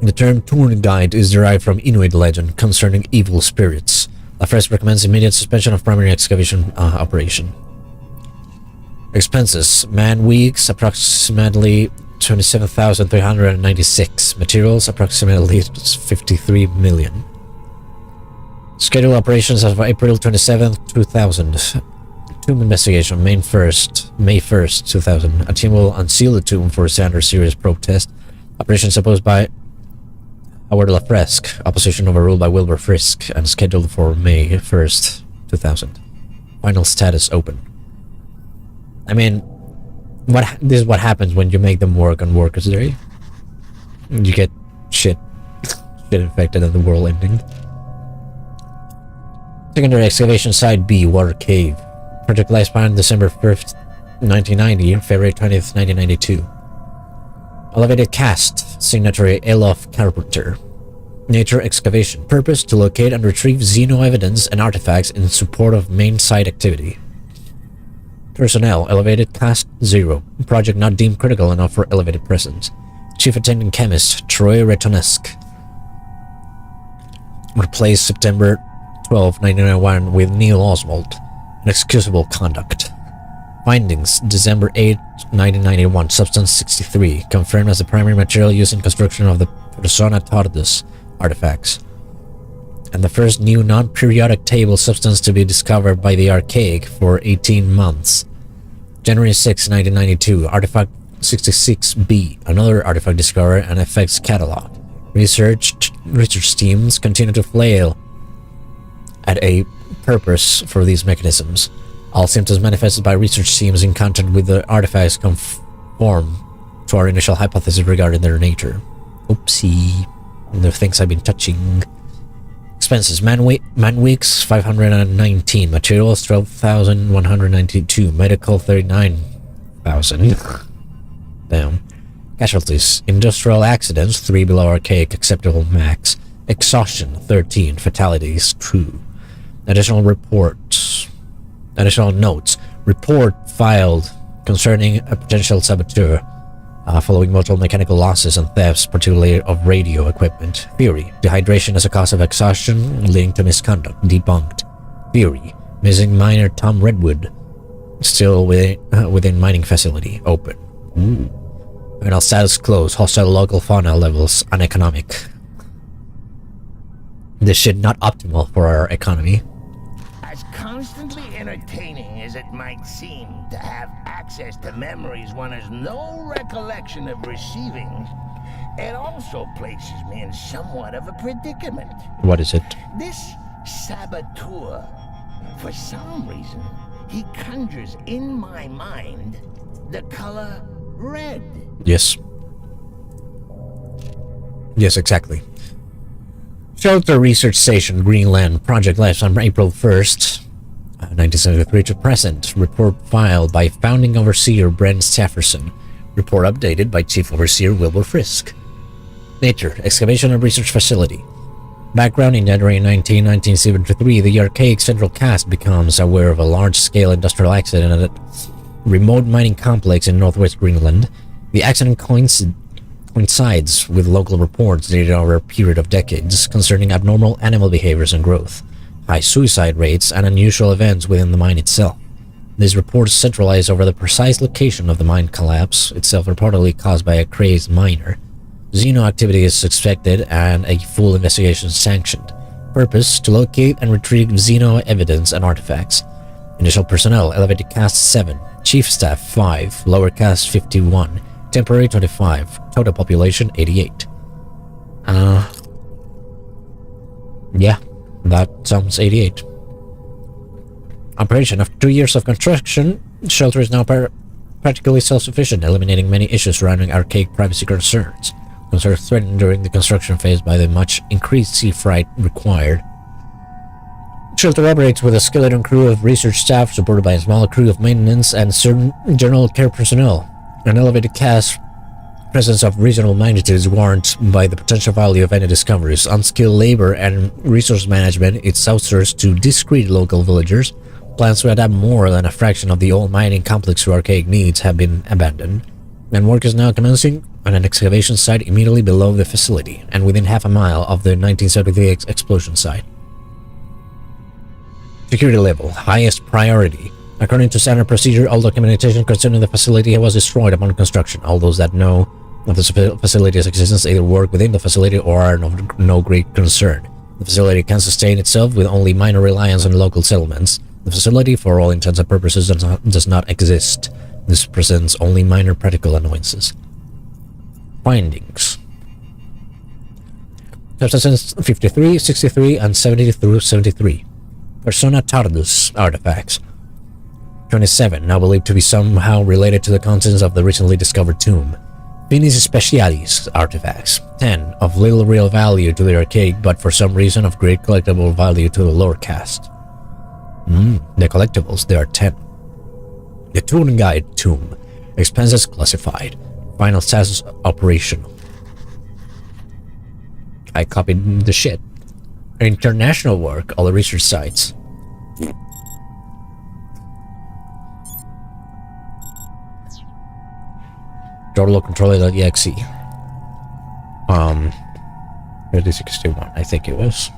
The term touring guide is derived from Inuit legend concerning evil spirits. Lafresk recommends immediate suspension of primary excavation operation. Expenses. Man weeks, approximately 27,396. Materials, approximately 53 million. Schedule operations as of April 27th, 2000. Tomb investigation, May 1st, 2000. A team will unseal the tomb for a standard serious probe test. Operation supposed by Howard Lafresk. Opposition overruled by Wilbur Frisk and scheduled for May 1st, 2000. Final status open. I mean, this is what happens when you make them work on Workers' Day. You get shit infected and the world ending. Secondary excavation site B, water cave. Project lifespan December 1st, 1990, February 20th, 1992. Elevated cast, signatory Elof Carpenter. Nature excavation. Purpose to locate and retrieve xeno evidence and artifacts in support of main site activity. Personnel, elevated cast 0. Project not deemed critical enough for elevated presence. Chief attending chemist Troy Retonesk. Replaced September 12, 1991 with Neil Oswald. Inexcusable conduct. Findings, December 8, 1991, Substance 63, confirmed as the primary material used in construction of the Persona Tardus artifacts. And the first new non-periodic table substance to be discovered by the Archaic for 18 months. January 6, 1992, Artifact 66B, another artifact discovered and effects catalog. Research teams continue to flail at a purpose for these mechanisms. All symptoms manifested by research teams in contact with the artifacts conform to our initial hypothesis regarding their nature. Oopsie. The things I've been touching. Expenses. Man weeks 519. Materials 12,192. Medical 39,000. Damn. Casualties. Industrial accidents 3 below archaic acceptable max. Exhaustion 13. Fatalities 2. Additional notes. Report filed concerning a potential saboteur following multiple mechanical losses and thefts, particularly of radio equipment. Theory. Dehydration as a cause of exhaustion leading to misconduct. Debunked. Theory. Missing miner Tom Redwood still within mining facility. Open. Ooh. Final status closed. Hostile local fauna levels uneconomic. This shit not optimal for our economy. As constantly entertaining as it might seem to have access to memories one has no recollection of receiving, it also places me in somewhat of a predicament. What is it? This saboteur, for some reason, he conjures in my mind the color red. Yes. Yes, exactly. Shelter Research Station, Greenland. Project life on April 1st, 1973 to present. Report filed by Founding Overseer Brent Stafferson. Report updated by Chief Overseer Wilbur Frisk. Nature. Excavation and Research Facility. Background: in January 1973, the archaic Central Cast becomes aware of a large-scale industrial accident at a remote mining complex in northwest Greenland. The accident coincides with local reports dated over a period of decades concerning abnormal animal behaviors and growth, high suicide rates, and unusual events within the mine itself. These reports centralize over the precise location of the mine collapse, itself reportedly caused by a crazed miner. Xeno activity is suspected and a full investigation sanctioned. Purpose: to locate and retrieve Xeno evidence and artifacts. Initial personnel: elevated cast 7, chief staff 5, lower cast 51, temporary 25, total population 88. Yeah, that sounds 88. Operation. After 2 years of construction, shelter is now practically self-sufficient, eliminating many issues surrounding archaic privacy concerns. Concerns threatened during the construction phase by the much increased sea freight required. Shelter operates with a skeleton crew of research staff supported by a small crew of maintenance and certain general care personnel. An elevated cast presence of regional magnitudes warranted by the potential value of any discoveries. Unskilled labor and resource management is outsourced to discreet local villagers. Plans to adapt more than a fraction of the old mining complex to archaic needs have been abandoned, and work is now commencing on an excavation site immediately below the facility and within half a mile of the 1973 explosion site. Security level: highest priority. According to standard procedure, all documentation concerning the facility was destroyed upon construction. All those that know of the facility's existence either work within the facility or are of no great concern. The facility can sustain itself with only minor reliance on local settlements. The facility, for all intents and purposes, does not exist. This presents only minor practical annoyances. Findings: Substances 53, 63, and 70 through 73. Persona Tardus artifacts. 27, now believed to be somehow related to the contents of the recently discovered tomb. Finis Specialis artifacts. 10, of little real value to the archaic, but for some reason of great collectible value to the lower caste. The collectibles, there are 10. The Toon Guide Tomb. Expenses classified. Final status operational. I copied the shit. International work, all the research sites. Total controller.exe. 3061, I think it was.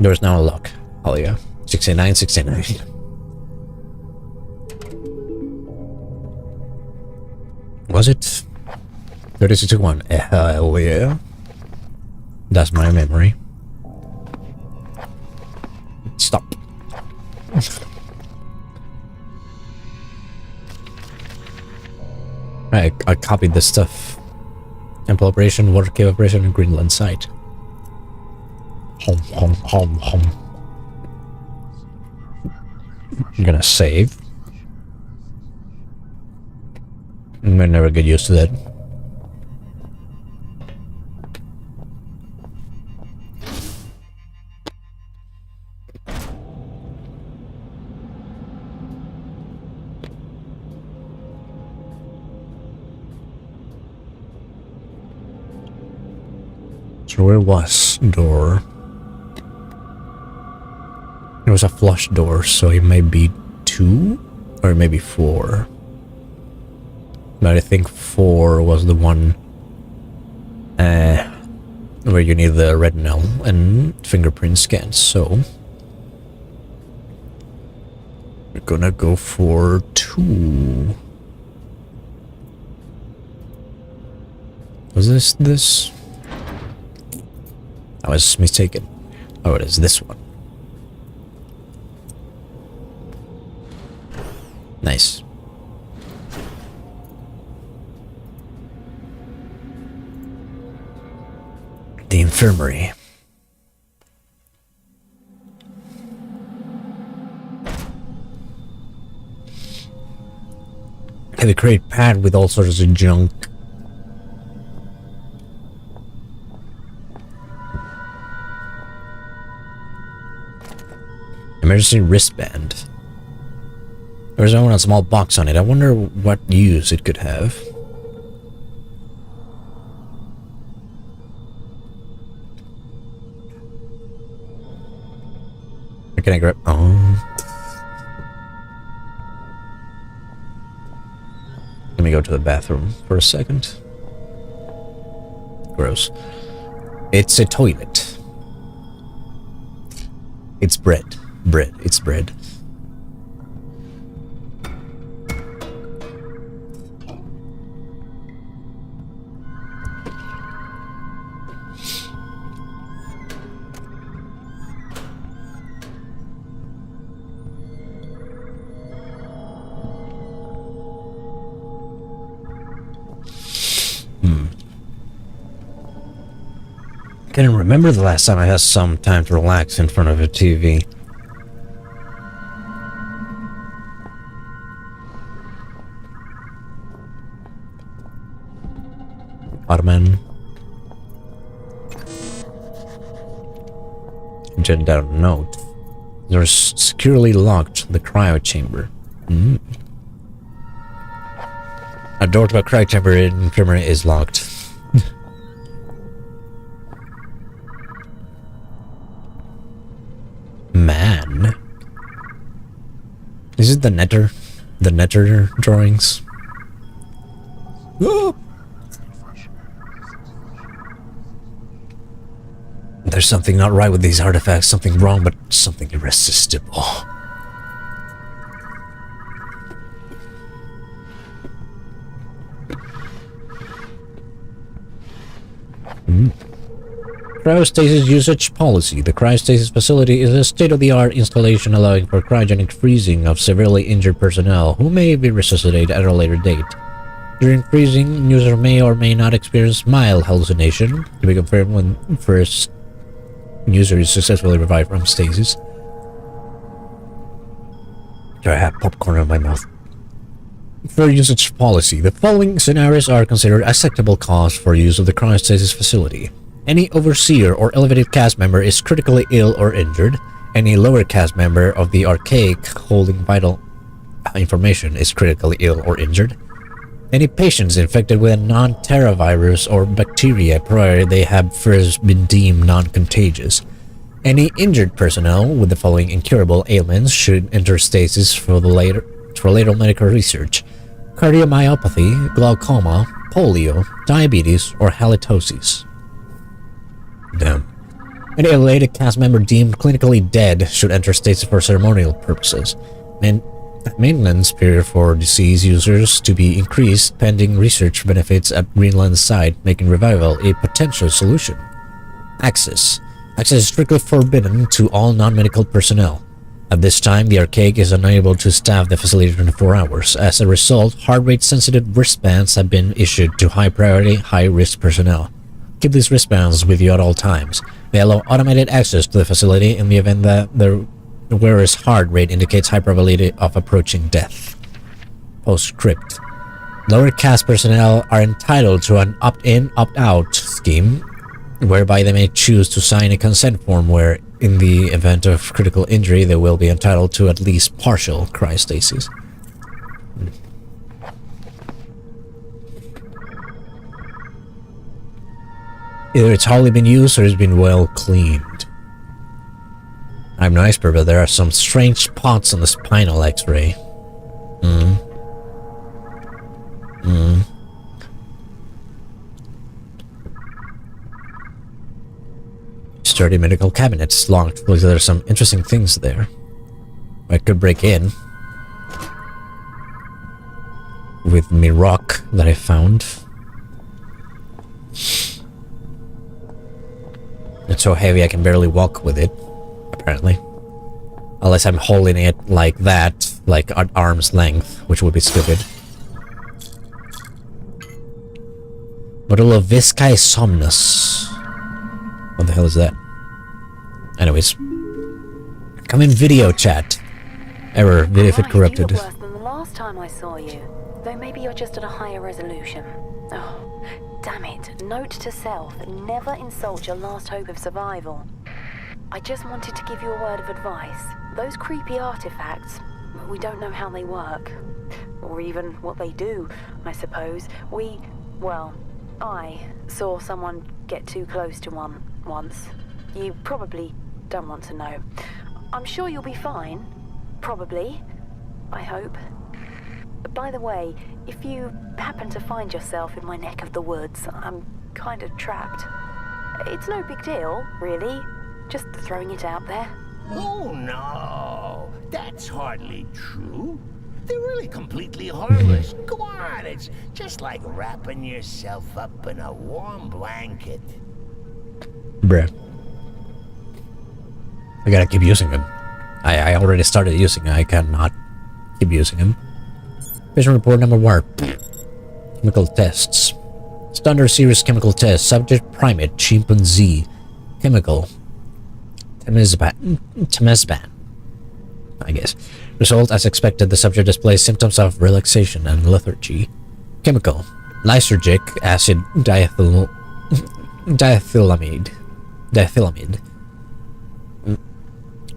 There's now a lock. Oh yeah. 69, 69. Was it? 3061. Hell yeah. That's my memory. Stop. I copied this stuff Temple operation, water cave operation, and Greenland site. Home, home, home, home. I'm gonna save. I may never get used to that. So where was door? It was a flush door, so it may be 2 or maybe 4. But I think 4 was the one where you need the retinal and fingerprint scans, so we're gonna go for 2. Was this? I was mistaken. Oh, it is this one. Nice. The infirmary. Heavy crate pad with all sorts of junk. Emergency wristband. There's only a small box on it. I wonder what use it could have. Can I grab? Oh. Let me go to the bathroom for a second. Gross. It's a toilet. It's bread. Bread. It's bread. Can't remember the last time I had some time to relax in front of a TV. Ottoman. Jot down a note. There's securely locked the cryo chamber. A door to a cryo chamber in infirmary is locked. Man. Is it the netter? The netter drawings? Oh. There's something not right with these artifacts. Something wrong, but something irresistible. Cryostasis usage policy. The cryostasis facility is a state-of-the-art installation allowing for cryogenic freezing of severely injured personnel who may be resuscitated at a later date. During freezing, user may or may not experience mild hallucination, to be confirmed when first user is successfully revived from stasis. Do I have popcorn in my mouth? For usage policy, the following scenarios are considered acceptable cause for use of the cryostasis facility. Any overseer or elevated cast member is critically ill or injured. Any lower cast member of the archaic holding vital information is critically ill or injured. Any patients infected with a non-Terra virus or bacteria provided they have first been deemed non-contagious. Any injured personnel with the following incurable ailments should enter stasis for later medical research: cardiomyopathy, glaucoma, polio, diabetes, or halitosis. Damn. Any elevated cast member deemed clinically dead should enter stasis for ceremonial purposes. Maintenance period for deceased users to be increased pending research benefits at Greenland site, making revival a potential solution. Access. Access is strictly forbidden to all non-medical personnel. At this time, the archaic is unable to staff the facility 24 hours. As a result, heart rate sensitive wristbands have been issued to high priority, high risk personnel. Keep these wristbands with you at all times. They allow automated access to the facility in the event that the wearer's heart rate indicates high probability of approaching death. Postscript. Lower caste personnel are entitled to an opt-in, opt-out scheme, whereby they may choose to sign a consent form where, in the event of critical injury, they will be entitled to at least partial cryostasis. Either it's hardly been used or it's been well cleaned. I'm no expert, but there are some strange spots on the spinal x-ray. Sturdy medical cabinets locked. Looks like there's some interesting things there. I could break in with me rock that I found. It's so heavy I can barely walk with it, apparently. Unless I'm holding it like that, like at arm's length, which would be stupid. Bottle of Viscae Somnus. What the hell is that? Anyways. Come in video chat. Error, video feed corrupted. You look worse than the last time I saw you. Though maybe you're just at a higher resolution. Oh, damn it. Note to self, never insult your last hope of survival. I just wanted to give you a word of advice. Those creepy artifacts, we don't know how they work. Or even what they do, I suppose. I saw someone get too close to one once. You probably don't want to know. I'm sure you'll be fine. Probably. I hope. By the way, if you happen to find yourself in my neck of the woods, I'm kind of trapped. It's no big deal, really. Just throwing it out there. Oh no, that's hardly true. They're really completely harmless. Go on, it's just like wrapping yourself up in a warm blanket. Bruh. I gotta keep using them. I already started using it. I cannot keep using them. Patient report number 1. Chemical tests. Standard series chemical test. Subject primate chimpanzee. Chemical. Temesban. I guess. Result as expected. The subject displays symptoms of relaxation and lethargy. Chemical. Lysergic acid diethylamide.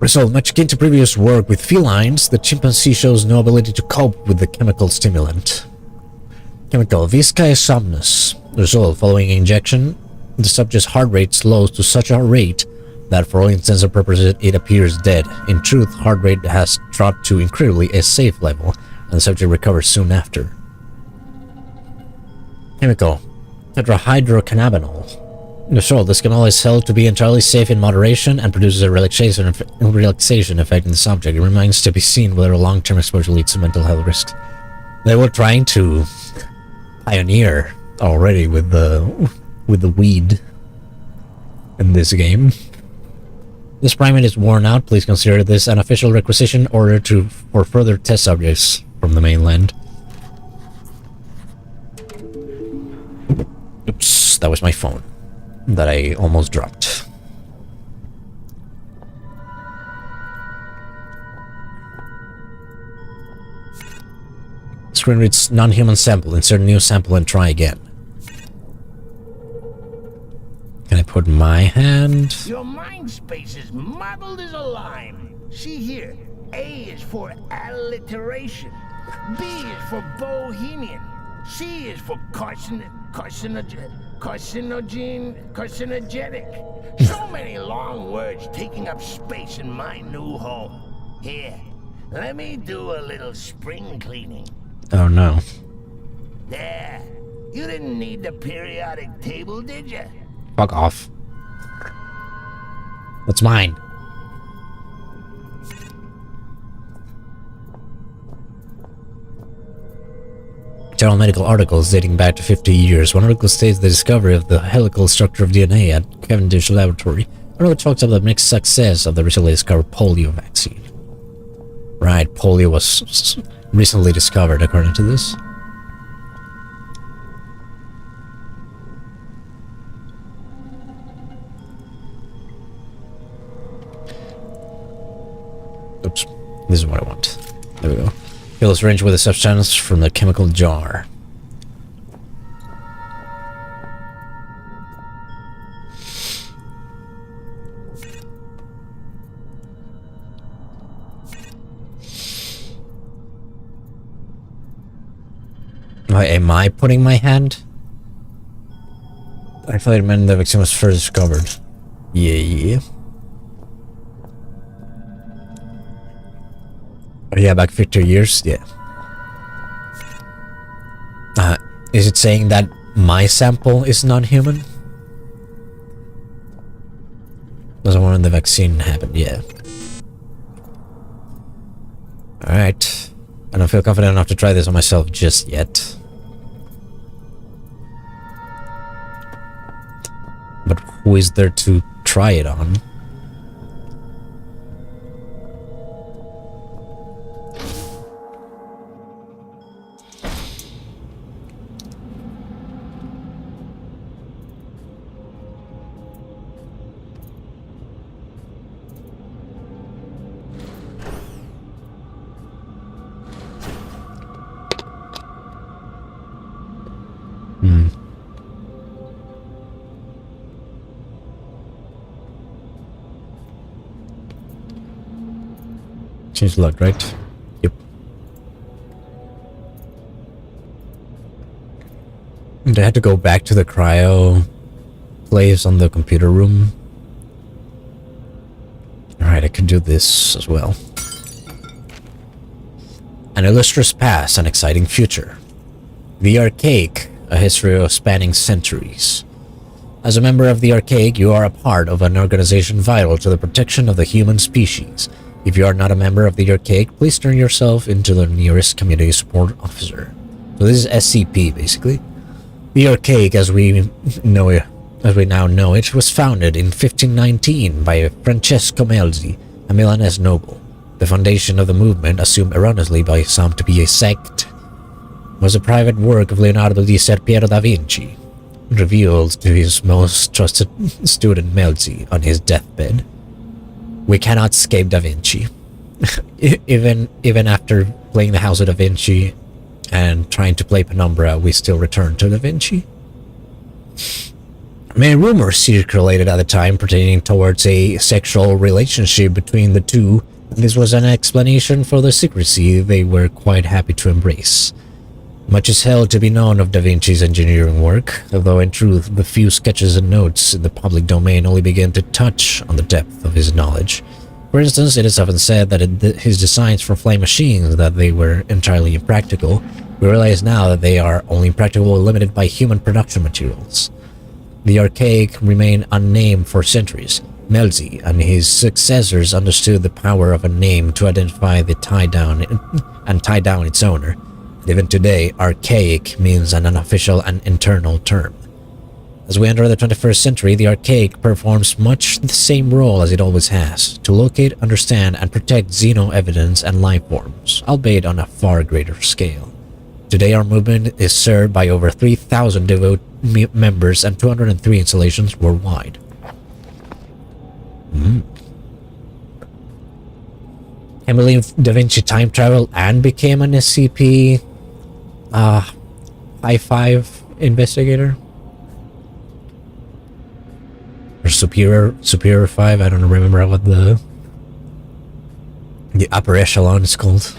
Result much akin to previous work with felines, the chimpanzee shows no ability to cope with the chemical stimulant. Chemical Viscae Somnus. Result following injection, the subject's heart rate slows to such a rate that for all intents and purposes it appears dead. In truth, heart rate has dropped to incredibly a safe level, and the subject recovers soon after. Chemical Tetrahydrocannabinol. Result, this cannabinol is held to be entirely safe in moderation and produces a relaxation effect in the subject. It remains to be seen whether a long-term exposure leads to mental health risks. They were trying to pioneer already with the weed in this game. This primate is worn out. Please consider this an official requisition order for further test subjects from the mainland. Oops, that was my phone that I almost dropped. Screen reads non-human sample. Insert new sample and try again. Can I put my hand? Your mind space is muddled as a lime. See here, A is for alliteration, B is for bohemian, C is for carcinogenic. So many long words taking up space in my new home. Here, let me do a little spring cleaning. Oh no. There. You didn't need the periodic table, did you? Fuck off. That's mine. General medical articles dating back to 50 years. One article states the discovery of the helical structure of DNA at Cavendish Laboratory. Another talks about the mixed success of the recently discovered polio vaccine. Right, polio was recently discovered according to this. Oops, this is what I want. There we go. Fill this syringe with a substance from the chemical jar. Am I putting my hand? I thought it meant the vaccine was first discovered. Yeah. Oh yeah, back 50 years? Yeah. Is it saying that my sample is non-human? Doesn't want the vaccine happen, yeah. Alright. I don't feel confident enough to try this on myself just yet. But who is there to try it on? Change lock, right? Yep. And I had to go back to the cryo place on the computer room. Alright, I can do this as well. An illustrious past, an exciting future. The Archaic, a history spanning centuries. As a member of the Archaic, you are a part of an organization vital to the protection of the human species. If you are not a member of the Archaic, please turn yourself into the nearest community support officer. So this is SCP, basically. The Archaic, as we now know it, was founded in 1519 by Francesco Melzi, a Milanese noble. The foundation of the movement, assumed erroneously by some to be a sect, was a private work of Leonardo di Ser Piero da Vinci, revealed to his most trusted student Melzi on his deathbed. We cannot escape Da Vinci. even after playing the House of Da Vinci and trying to play Penumbra, we still return to Da Vinci. Many rumors circulated at the time pertaining towards a sexual relationship between the two. This was an explanation for the secrecy they were quite happy to embrace. Much is held to be known of Da Vinci's engineering work, although in truth the few sketches and notes in the public domain only begin to touch on the depth of his knowledge. For instance, it is often said that his designs for flying machines that they were entirely impractical. We realize now that they are only practical and limited by human production materials. The Archaic remained unnamed for centuries. Melzi and his successors understood the power of a name to identify the tie down its owner. Even today, Archaic means an unofficial and internal term. As we enter the 21st century, the Archaic performs much the same role as it always has, to locate, understand, and protect xeno evidence and life forms, albeit on a far greater scale. Today, our movement is served by over 3,000 devout members and 203 installations worldwide. I believe Da Vinci time traveled and became an SCP I-5 investigator. Or Superior 5, I don't remember what the upper echelon is called.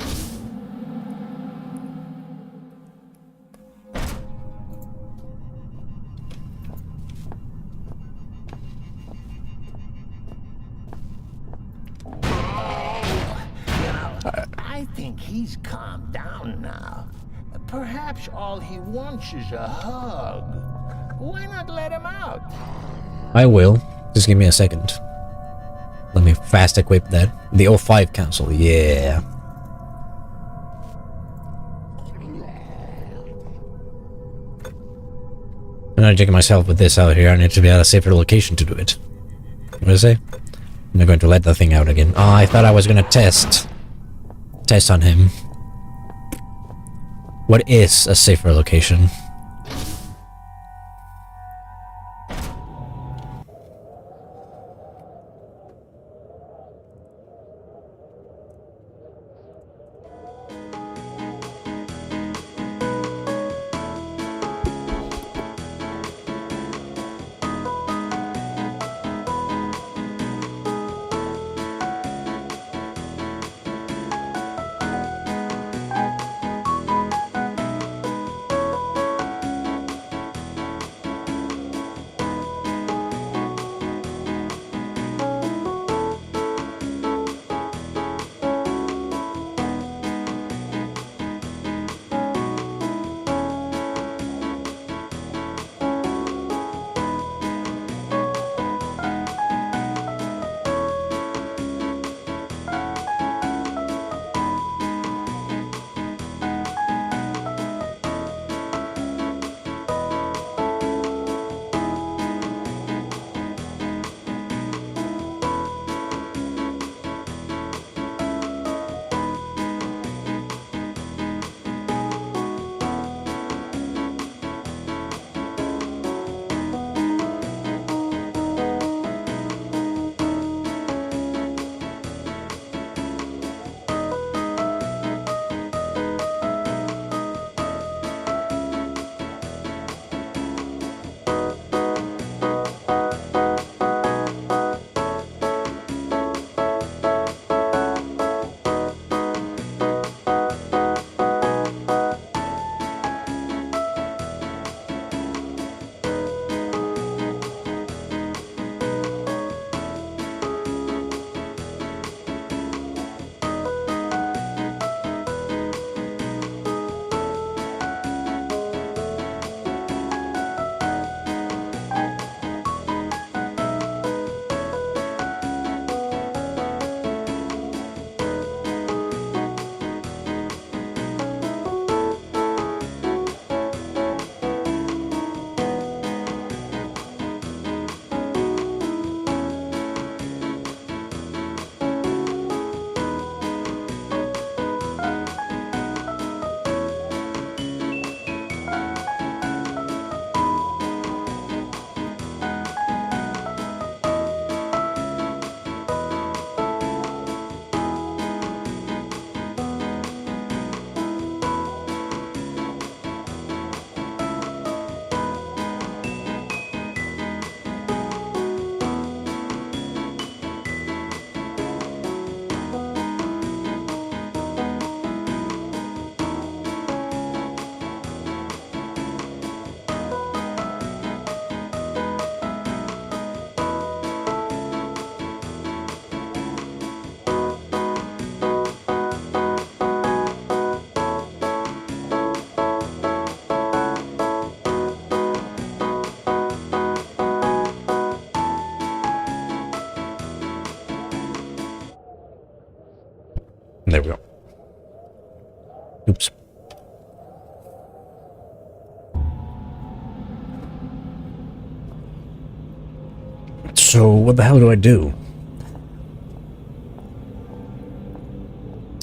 I think he's calmed down now. Perhaps all he wants is a hug. Why not let him out? I will. Just give me a second. Let me fast equip that. The O5 Council, yeah. I'm not checking myself with this out here. I need to be at a safer location to do it. What did I say? I'm not going to let that thing out again. Oh, I thought I was going to test Test on him. What is a safer location? There we go. Oops. So, what the hell do I do?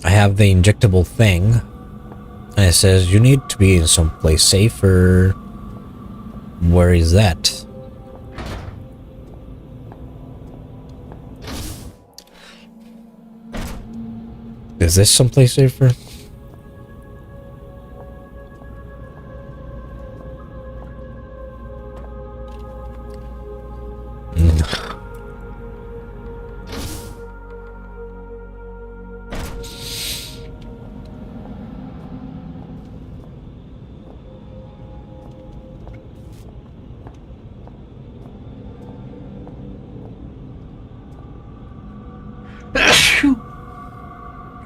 I have the injectable thing, and it says you need to be in some place safer. Where is that? Is this someplace safer?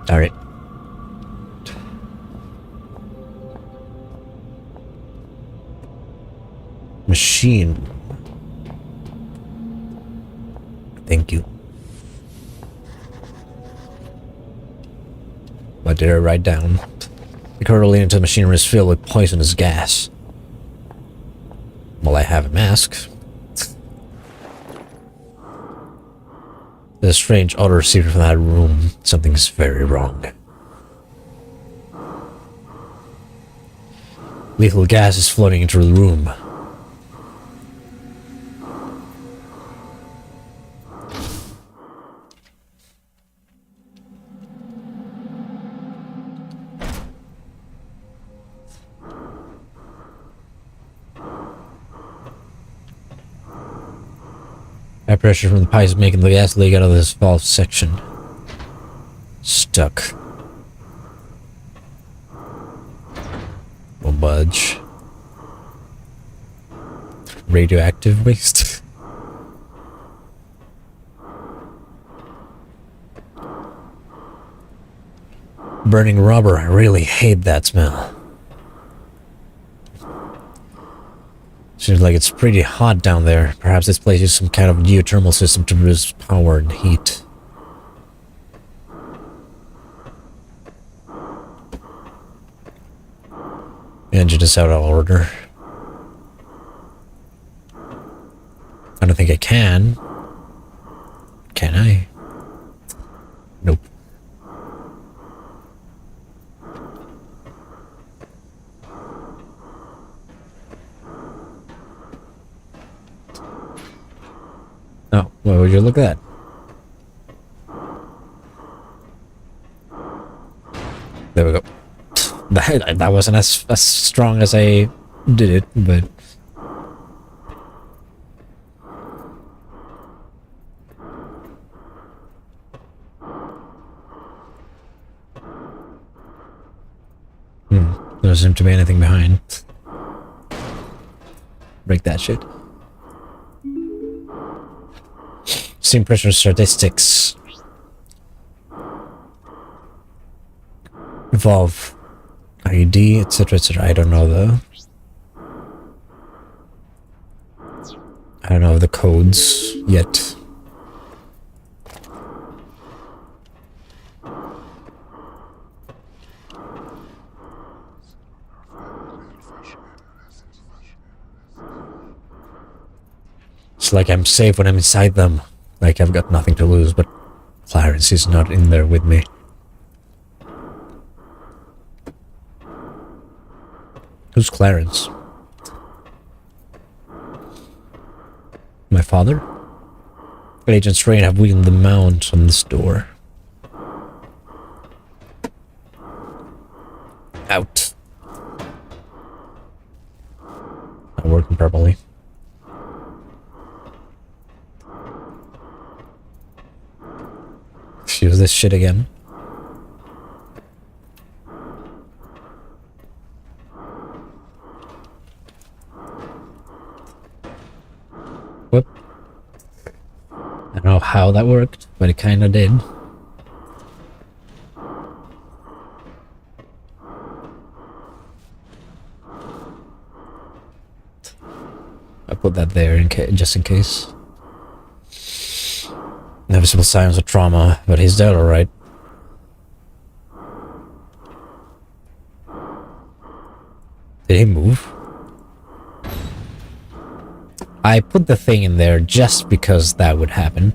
All right. Machine. Thank you. What did I write down? The corridor leading to the machinery is filled with poisonous gas. Well, I have a mask. There's a strange odor received from that room. Something's very wrong. Lethal gas is floating into the room. High pressure from the pipe is making the gas leak out of this valve section. Stuck. Won't budge. Radioactive waste. Burning rubber. I really hate that smell. Seems like it's pretty hot down there. Perhaps this place uses some kind of geothermal system to produce power and heat. The engine is out of order. I don't think I can. Can I? Nope. Oh, well, would you look at that? There we go. That wasn't as strong as I did it, but... There doesn't seem to be anything behind. Break that shit. Steam pressure statistics. Valve. ID, etc, etc. I don't know though. I don't know the codes yet. It's like I'm safe when I'm inside them. Like I've got nothing to lose, but Clarence is not in there with me. Who's Clarence? My father? Agent Strain have weakened the mount on this door. Out. Not working properly. Use this shit again. Whoop. I don't know how that worked, but it kinda did. I put that there just in case. No visible signs of trauma, but he's dead alright. Did he move? I put the thing in there just because that would happen.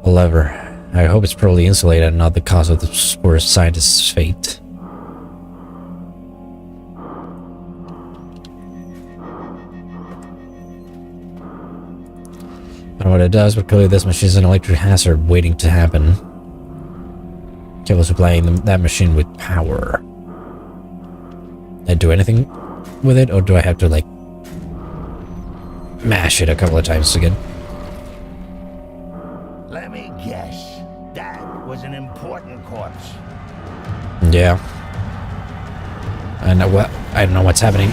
A lever. I hope it's properly insulated and not the cause of the poor scientist's fate. I don't know what it does, but clearly this machine is an electric hazard waiting to happen. Cable supplying that machine with power. Did I do anything with it, or do I have to, like, mash it a couple of times again? Let me guess. That was an important corpse. Yeah. I don't know what's happening.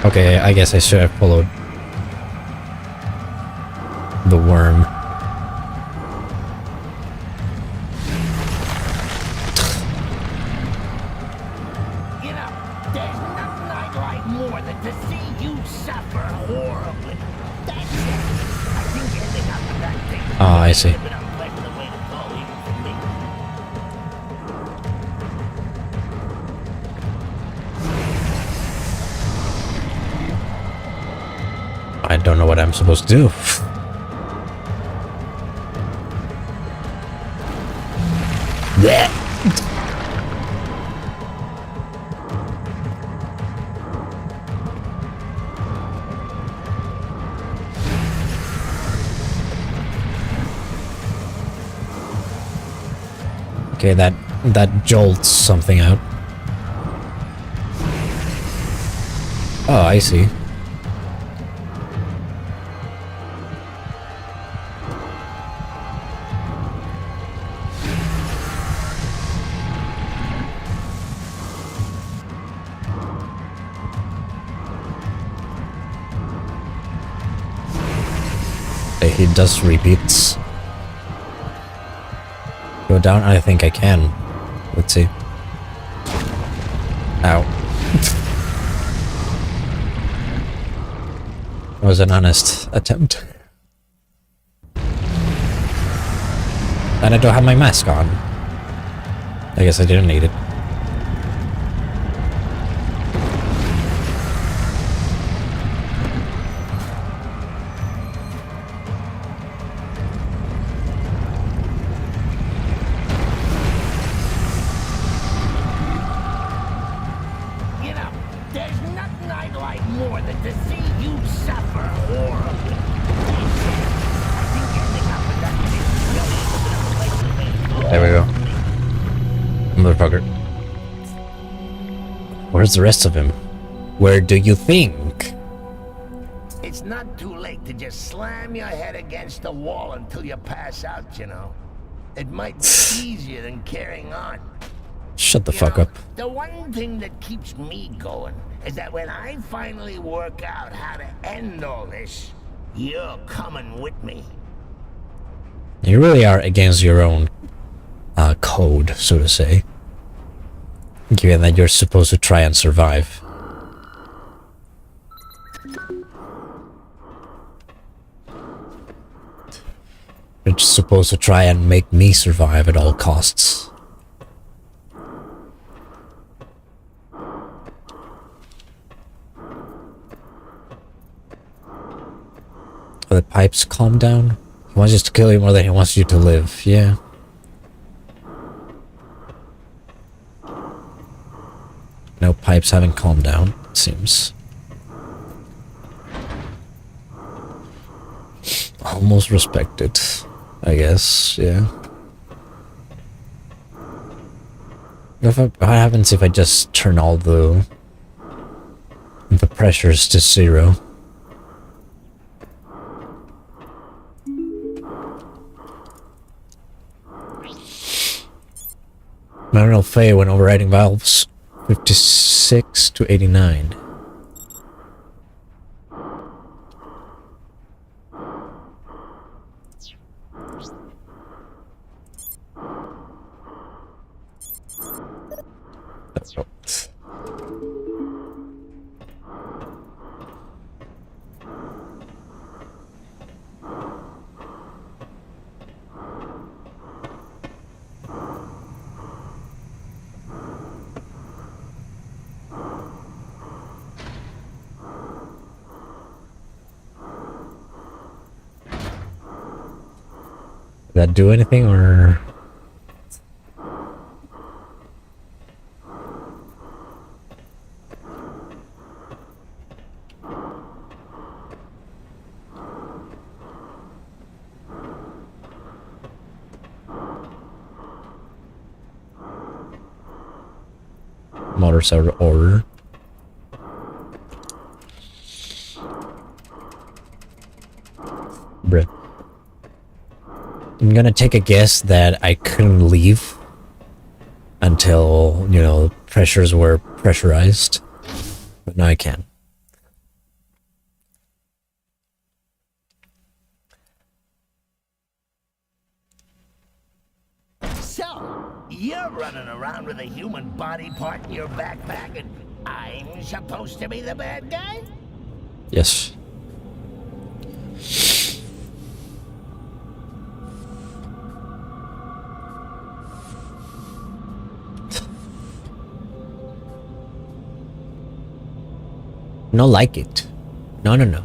Okay, I guess I should have followed the worm. You know, there's nothing I'd like more than to see you suffer horribly. That's it. I think ending up with that thing. Ah, I see. Would have been a pleasant way to go, even for me. don't know what I'm supposed to do. Blech. Okay, that jolts something out. Oh, I see. He does repeats. Go down? I think I can. Let's see. Ow. It was an honest attempt. And I don't have my mask on. I guess I didn't need it. There we go. Motherfucker. Where's the rest of him? Where do you think? It's not too late to just slam your head against the wall until you pass out, you know. It might be easier than carrying on. Shut the fuck up. The one thing that keeps me going is that when I finally work out how to end all this, you're coming with me. You really are against your own code, so to say. Given that you're supposed to try and survive. You're just supposed to try and make me survive at all costs. The pipes calm down? He wants you to kill you more than he wants you to live, yeah. No, pipes haven't calmed down, it seems. Almost respected, I guess, yeah. What happens if I just turn all the pressures to 0? Manual fail when overriding valves 56 to 89. That's right. Did that do anything, or...? Motors out of order. Bruh. I'm gonna take a guess that I couldn't leave until, you know, pressures were pressurized. But now I can. So, you're running around with a human body part in your backpack and I'm supposed to be the bad guy? Yes. No, like it. No, no, no.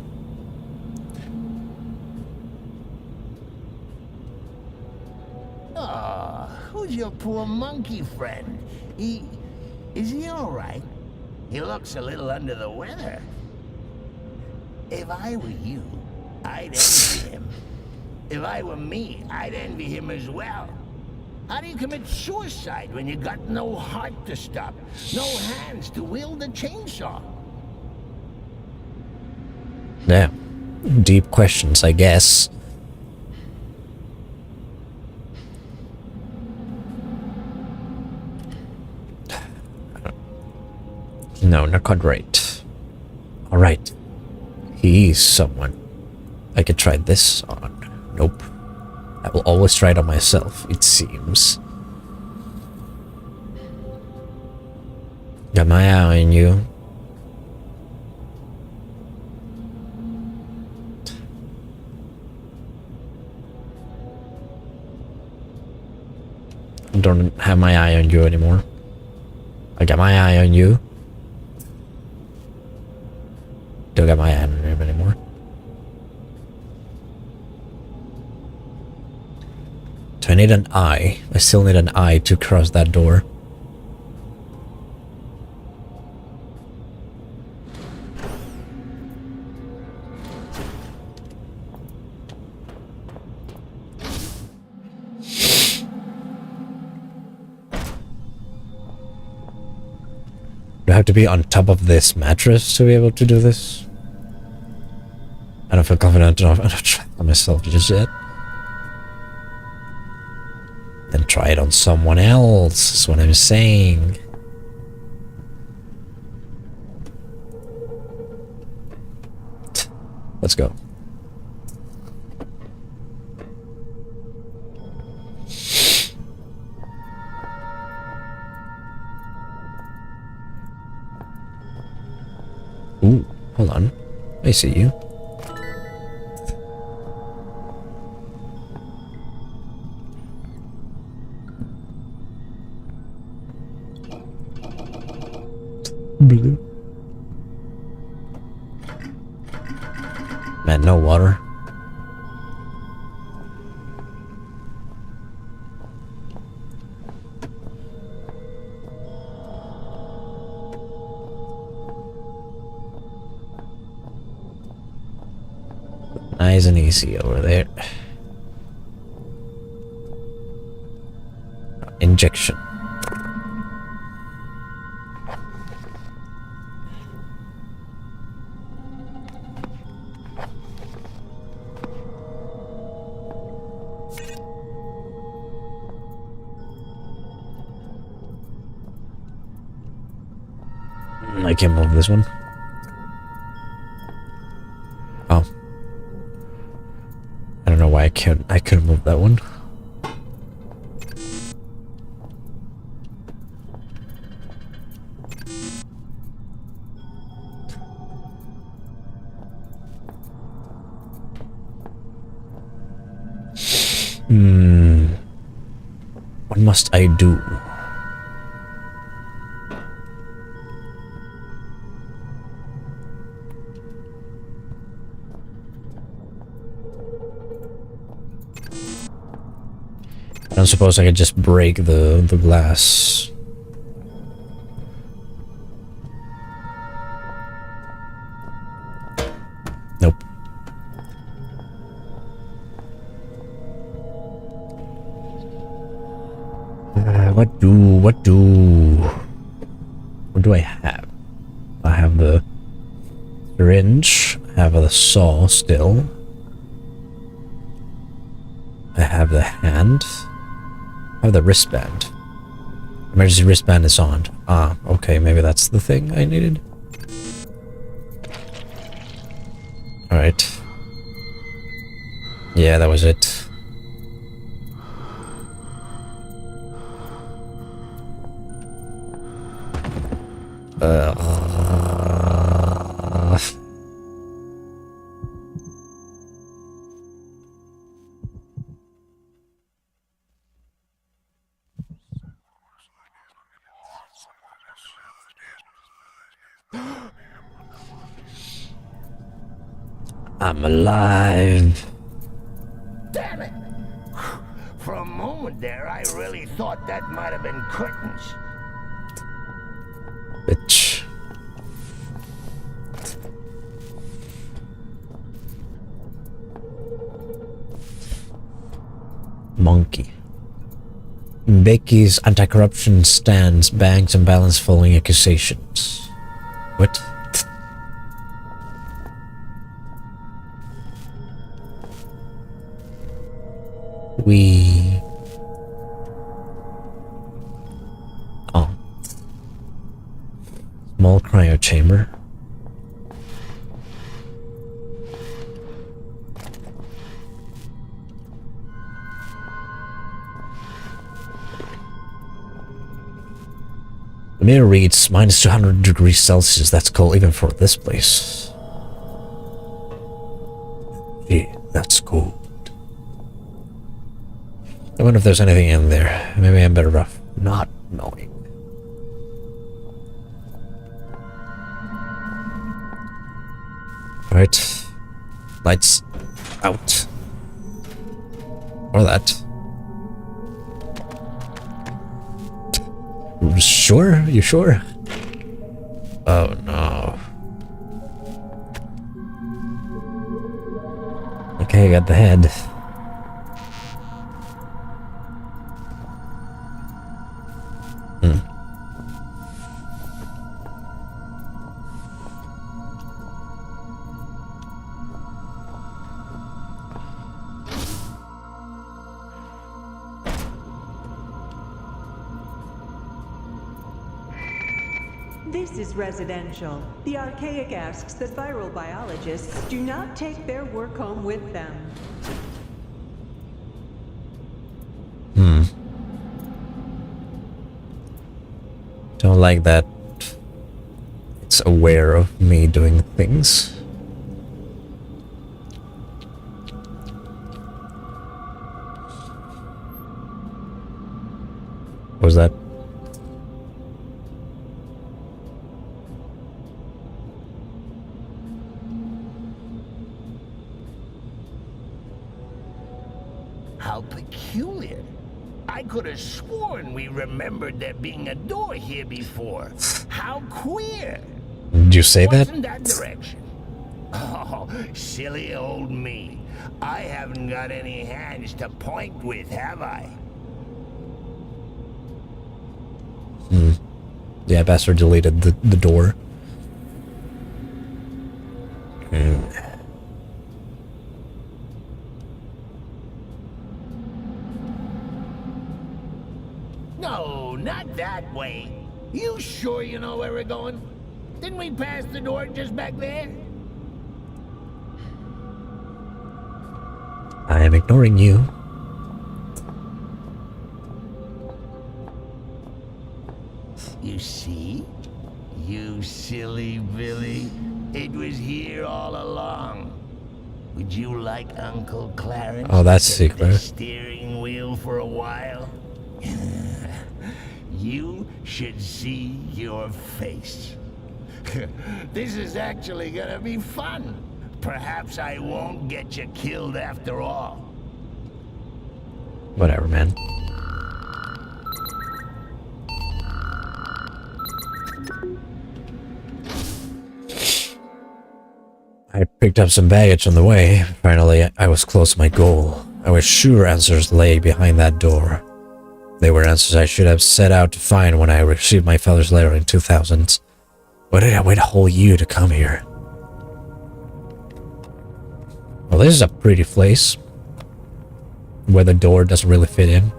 poor monkey friend. Is he all right? He looks a little under the weather. If I were you, I'd envy him. If I were me, I'd envy him as well. How do you commit suicide when you got no heart to stop, no hands to wield a chainsaw? Yeah. Deep questions, I guess. No, not quite right. Alright. He's someone. I could try this on. Nope. I will always try it on myself, it seems. Got my eye on you. Don't have my eye on you anymore. I got my eye on you. Don't got my eye on him anymore. So I need an eye. I still need an eye to cross that door. Do I have to be on top of this mattress to be able to do this? I don't feel confident enough to try it on myself just yet. Then try it on someone else, is what I'm saying. Let's go. Ooh, hold on. I see you. Blue. Man, no water. Nice and easy over there. Injection. I can't move this one. Oh. I don't know why I couldn't move that one. What must I do? I don't suppose I could just break the glass. Nope. What do I have? I have the syringe. I have the saw still. I have the hand. I have the wristband. Emergency wristband is on. Ah, okay, maybe that's the thing I needed. Alright. Yeah, that was it. I'm alive. Damn it! For a moment there, I really thought that might have been curtains. Bitch. Monkey. Becky's anti-corruption stands banks and balance following accusations. What? Oh. Small cryo chamber. The mirror reads minus 200 degrees Celsius. That's cold even for this place. Yeah, that's cold. I wonder if there's anything in there. Maybe I'm better off not knowing. Alright. Lights out. Or that. Sure? You sure? Oh no. Okay, I got the head. This is residential. The archaic asks that viral biologists do not take their work home with them. Don't like that it's aware of me doing things. What was that? How peculiar. I could have sworn we remembered there being a door here before. How queer. Did you say What's that? in that direction? Oh, silly old me. I haven't got any hands to point with, have I? Yeah, bastard deleted the door. No, not that way. You sure you know where we're going? Didn't we pass the door just back there? I am ignoring you. You see? You silly Billy. It was here all along. Would you like Uncle Clarence Oh, that's to take the secret. steering wheel for a while? You should see your face. This is actually gonna be fun. Perhaps I won't get you killed after all. Whatever, man. I picked up some baggage on the way. Finally, I was close to my goal. I was sure answers lay behind that door. They were answers I should have set out to find when I received my father's letter in 2000. Why did I wait a whole year to come here? Well, this is a pretty place where the door doesn't really fit in.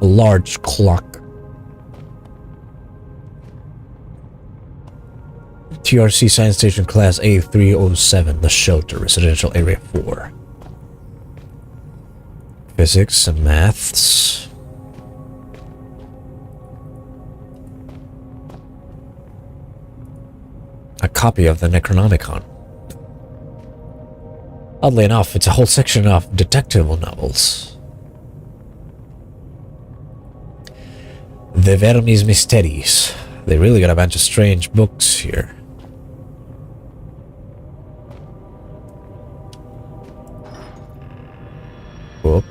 A large clock. TRC Science Station Class A307, the shelter, Residential Area 4. Physics and maths. A copy of the Necronomicon. Oddly enough, it's a whole section of detective novels. The Vermis Mysteries. They really got a bunch of strange books here. Whoop.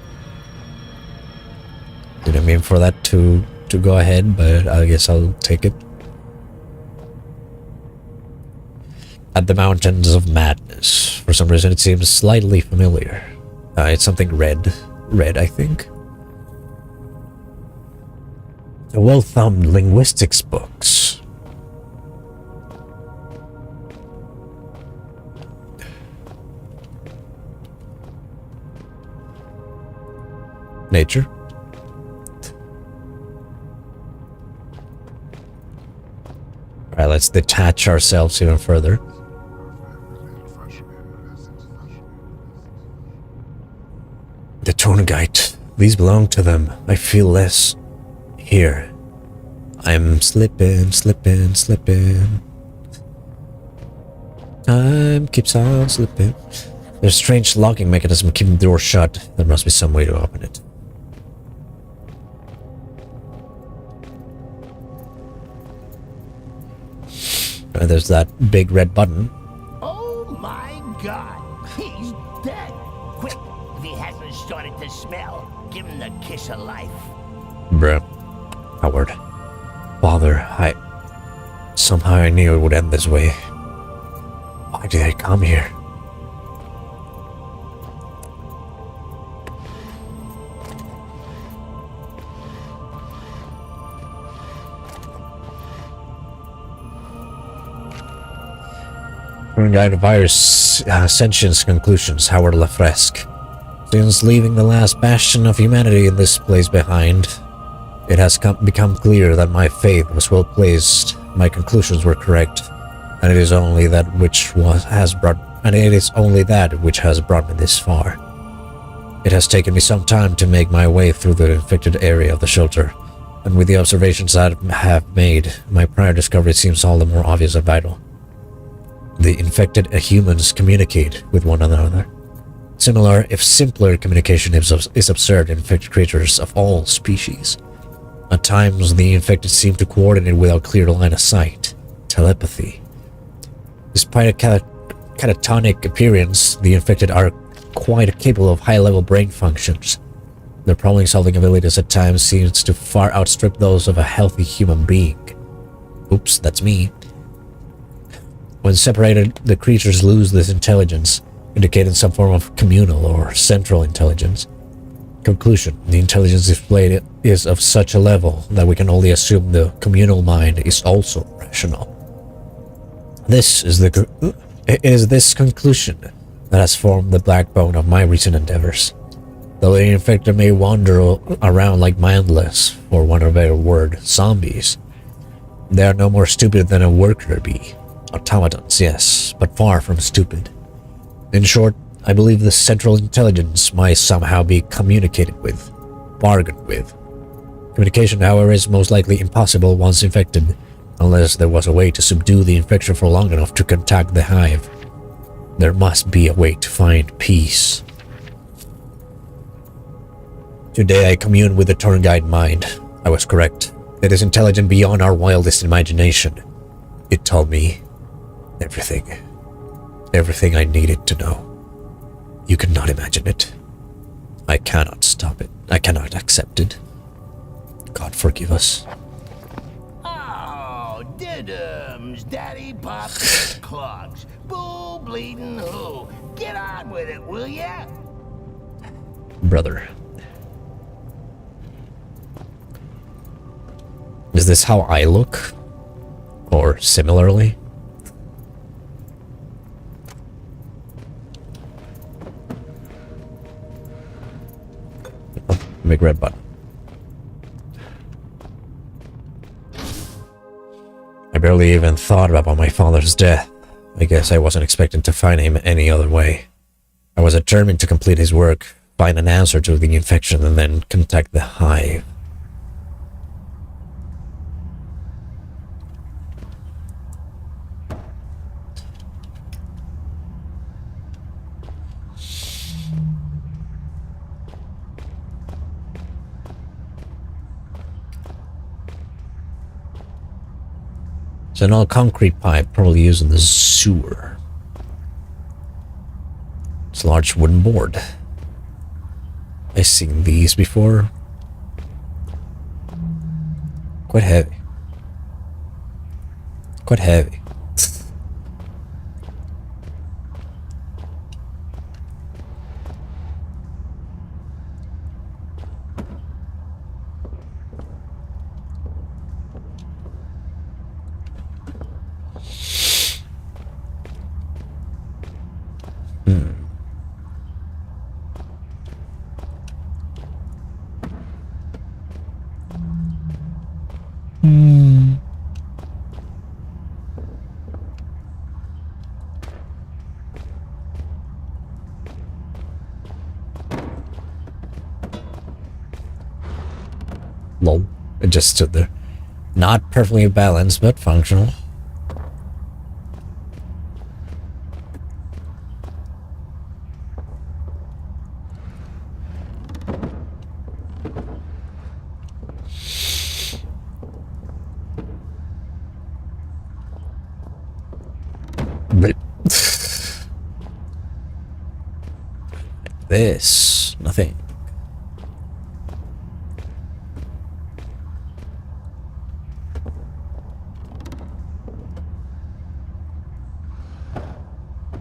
mean for that to go ahead, but I guess I'll take it. At the Mountains of Madness. For some reason it seems slightly familiar. It's something red. Red, I think. The well-thumbed linguistics books. Nature. Alright, let's detach ourselves even further. The Tornagite. These belong to them. I feel less here. I'm slipping. Time keeps on slipping. There's a strange locking mechanism keeping the door shut. There must be some way to open it. And there's that big red button. Oh my god, he's dead. Quick, if he hasn't started to smell, give him the kiss of life. Bruh. Howard. Father, somehow I knew it would end this way. Why did I come here? Guide of virus sentience conclusions, Howard Lafresque. Since leaving the last bastion of humanity in this place behind, it has become clear that my faith was well placed. My conclusions were correct, and it is only that which has brought me this far. It has taken me some time to make my way through the infected area of the shelter, and with the observations I have made, my prior discovery seems all the more obvious and vital. The infected humans communicate with one another. Similar, if simpler, communication is observed in infected creatures of all species. At times, the infected seem to coordinate without clear line of sight. Telepathy. Despite a catatonic appearance, the infected are quite capable of high-level brain functions. Their problem-solving abilities at times seems to far outstrip those of a healthy human being. Oops, that's me. When separated, the creatures lose this intelligence, indicating some form of communal or central intelligence. Conclusion: the intelligence displayed is of such a level that we can only assume the communal mind is also rational. It is this conclusion that has formed the backbone of my recent endeavors. Though the infected may wander around like mindless, for want of a better word, zombies, they are no more stupid than a worker bee. Automatons, yes, but far from stupid. In short, I believe the central intelligence might somehow be communicated with, bargained with. Communication, however, is most likely impossible once infected, unless there was a way to subdue the infection for long enough to contact the hive. There must be a way to find peace. Today I commune with the Tornagite mind. I was correct. It is intelligent beyond our wildest imagination. It told me everything. Everything I needed to know. You cannot imagine it. I cannot stop it. I cannot accept it. God forgive us. Oh, diddums, daddy pops clogs. Bull bleeding who? Get on with it, will ya? Brother. Is this how I look? Or similarly? Big red button. I barely even thought about my father's death. I guess I wasn't expecting to find him any other way. I was determined to complete his work, find an answer to the infection, and then contact the hive. It's an all-concrete pipe, probably used in the sewer. It's a large wooden board. I've seen these before. Quite heavy. Quite heavy. Lol. It just stood there. Not perfectly balanced, but functional. But this, nothing.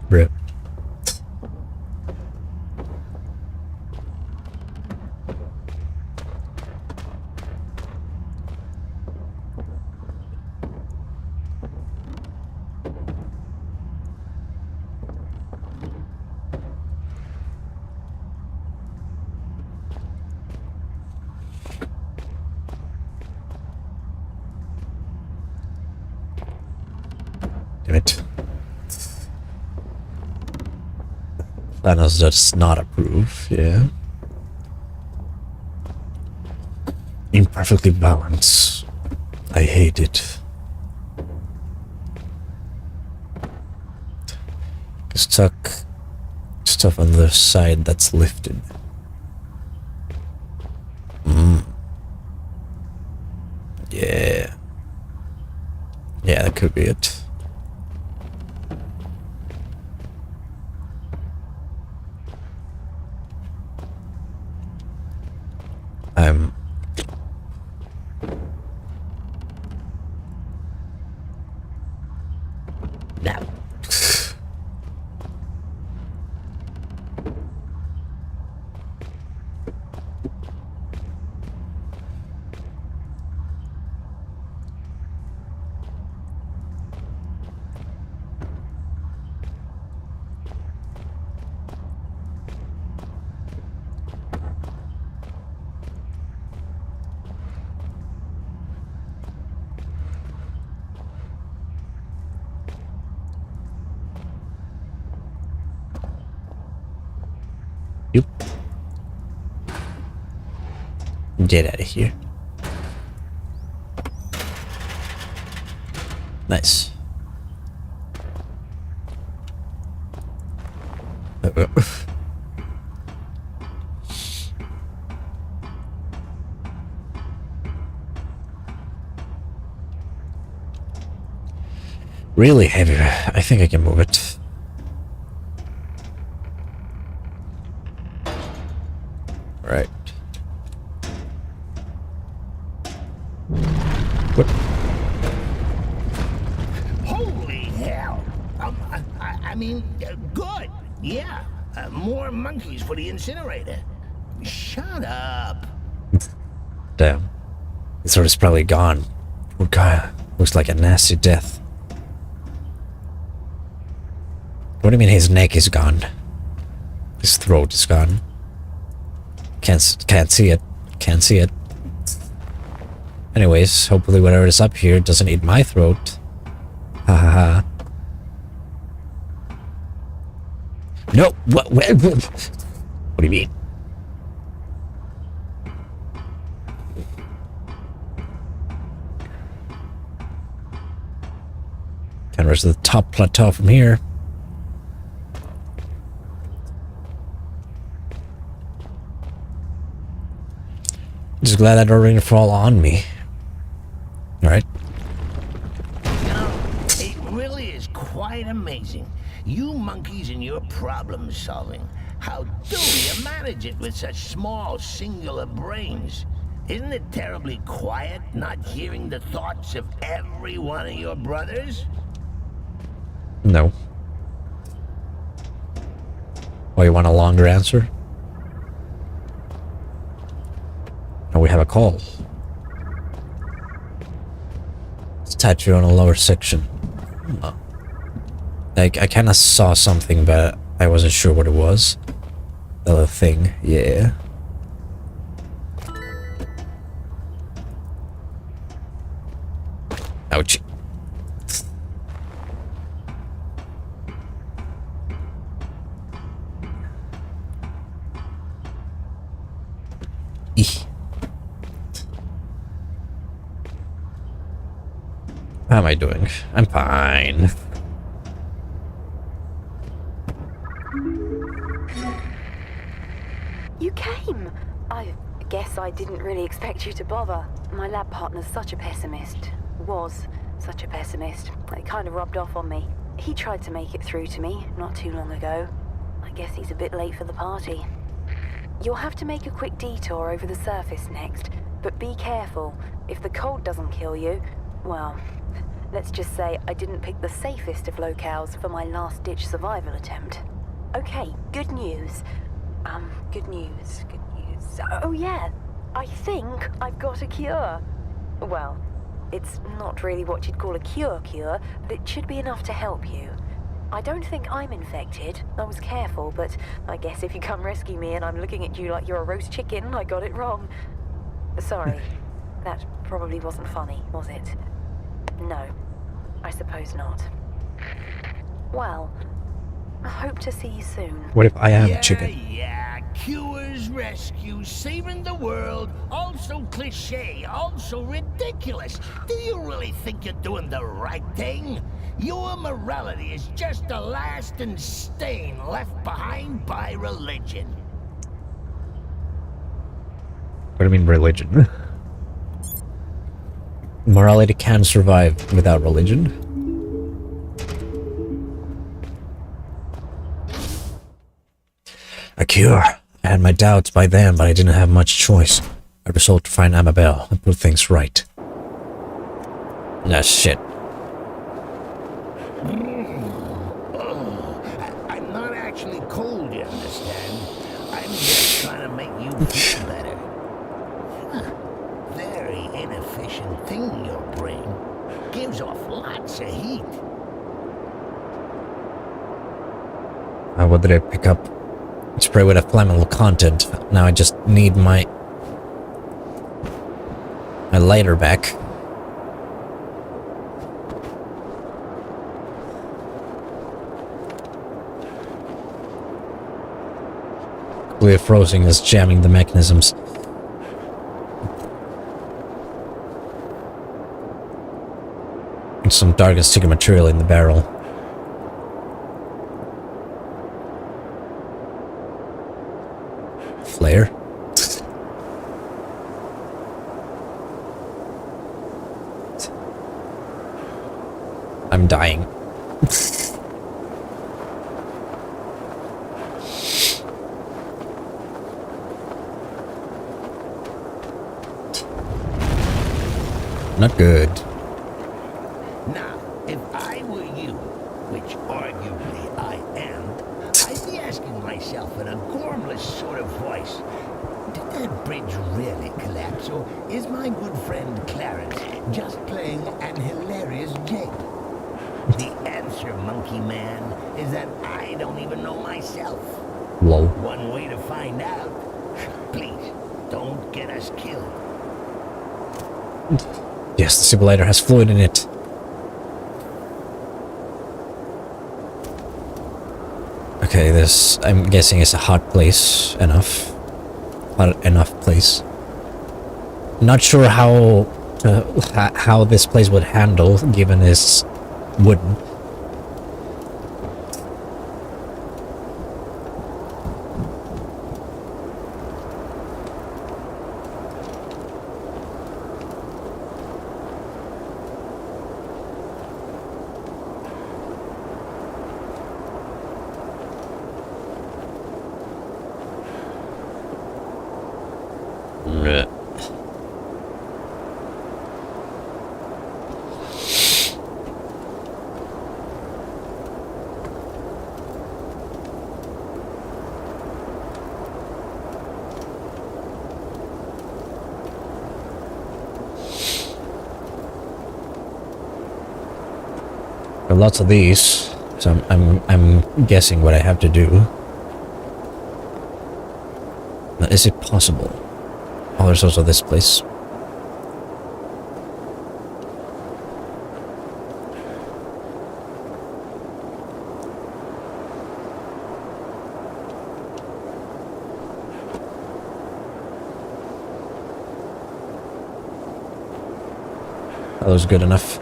Rip. Damn it. Thanos does not approve, yeah. Imperfectly balanced. I hate it. Stuck stuff on the side that's lifted. Yeah. Yeah, that could be it. Now. Yep. Get out of here. Nice. Really heavy. I think I can move it. Right. What? Holy hell! I mean, good. Yeah, more monkeys for the incinerator. Shut up. Damn. His throat is probably gone. Poor guy. Looks like a nasty death. What do you mean his neck is gone? His throat is gone. Can't see it. Can't see it. Anyways, hopefully whatever is up here doesn't eat my throat. Ha ha ha. No! What do you mean? Can't rush to the top plateau from here. Just glad that door didn't fall on me. Alright. It really is quite amazing. You monkeys and your problem solving. How do you manage it with such small, singular brains? Isn't it terribly quiet not hearing the thoughts of every one of your brothers? No. Oh, you want a longer answer? Oh, we have a call. Statue on a lower section. Oh. Like, I kind of saw something, but I wasn't sure what it was. The other thing, yeah. Ouch. Eeh. How am I doing? I'm fine. You came! I guess I didn't really expect you to bother. My lab partner's such a pessimist. Was such a pessimist. It kind of rubbed off on me. He tried to make it through to me not too long ago. I guess he's a bit late for the party. You'll have to make a quick detour over the surface next, but be careful. If the cold doesn't kill you, well, let's just say I didn't pick the safest of locales for my last-ditch survival attempt. Okay, good news. Good news. Oh yeah, I think I've got a cure. Well, it's not really what you'd call a cure, but it should be enough to help you. I don't think I'm infected. I was careful, but I guess if you come rescue me and I'm looking at you like you're a roast chicken, I got it wrong. Sorry, that probably wasn't funny, was it? No, I suppose not. Well, I hope to see you soon. What if I am chicken? Yeah, cures, rescues, saving the world, all so cliche, all so ridiculous. Do you really think you're doing the right thing? Your morality is just a lasting stain left behind by religion. What do you mean religion? Morality can survive without religion. A cure. I had my doubts by then, but I didn't have much choice. I resolved to find Amabel and put things right. Nah, shit. I'm not actually cold, you understand? I'm just trying to make you feel better. Very inefficient thing, your brain. Gives off lots of heat. What did I pick up? Spray with a flammable content. Now I just need my lighter back. Clear frozen is jamming the mechanisms. And some dark and sticky material in the barrel. Flare. I'm dying. Not good. Now, if I were you, which arguably I am, I'd be asking myself in a gormless sort of voice, did that bridge really collapse, or is my good friend Clarence just playing an hilarious jig? The answer, monkey man, is that I don't even know myself. Lol. One way to find out. Please, don't get us killed. Yes, the simulator has fluid in it. Okay, this, I'm guessing, is a hot place enough. Hot enough place. Not sure how this place would handle, given it's wooden. There are lots of these, so I'm guessing what I have to do. Now, is it possible? Oh, there's also this place. That was good enough.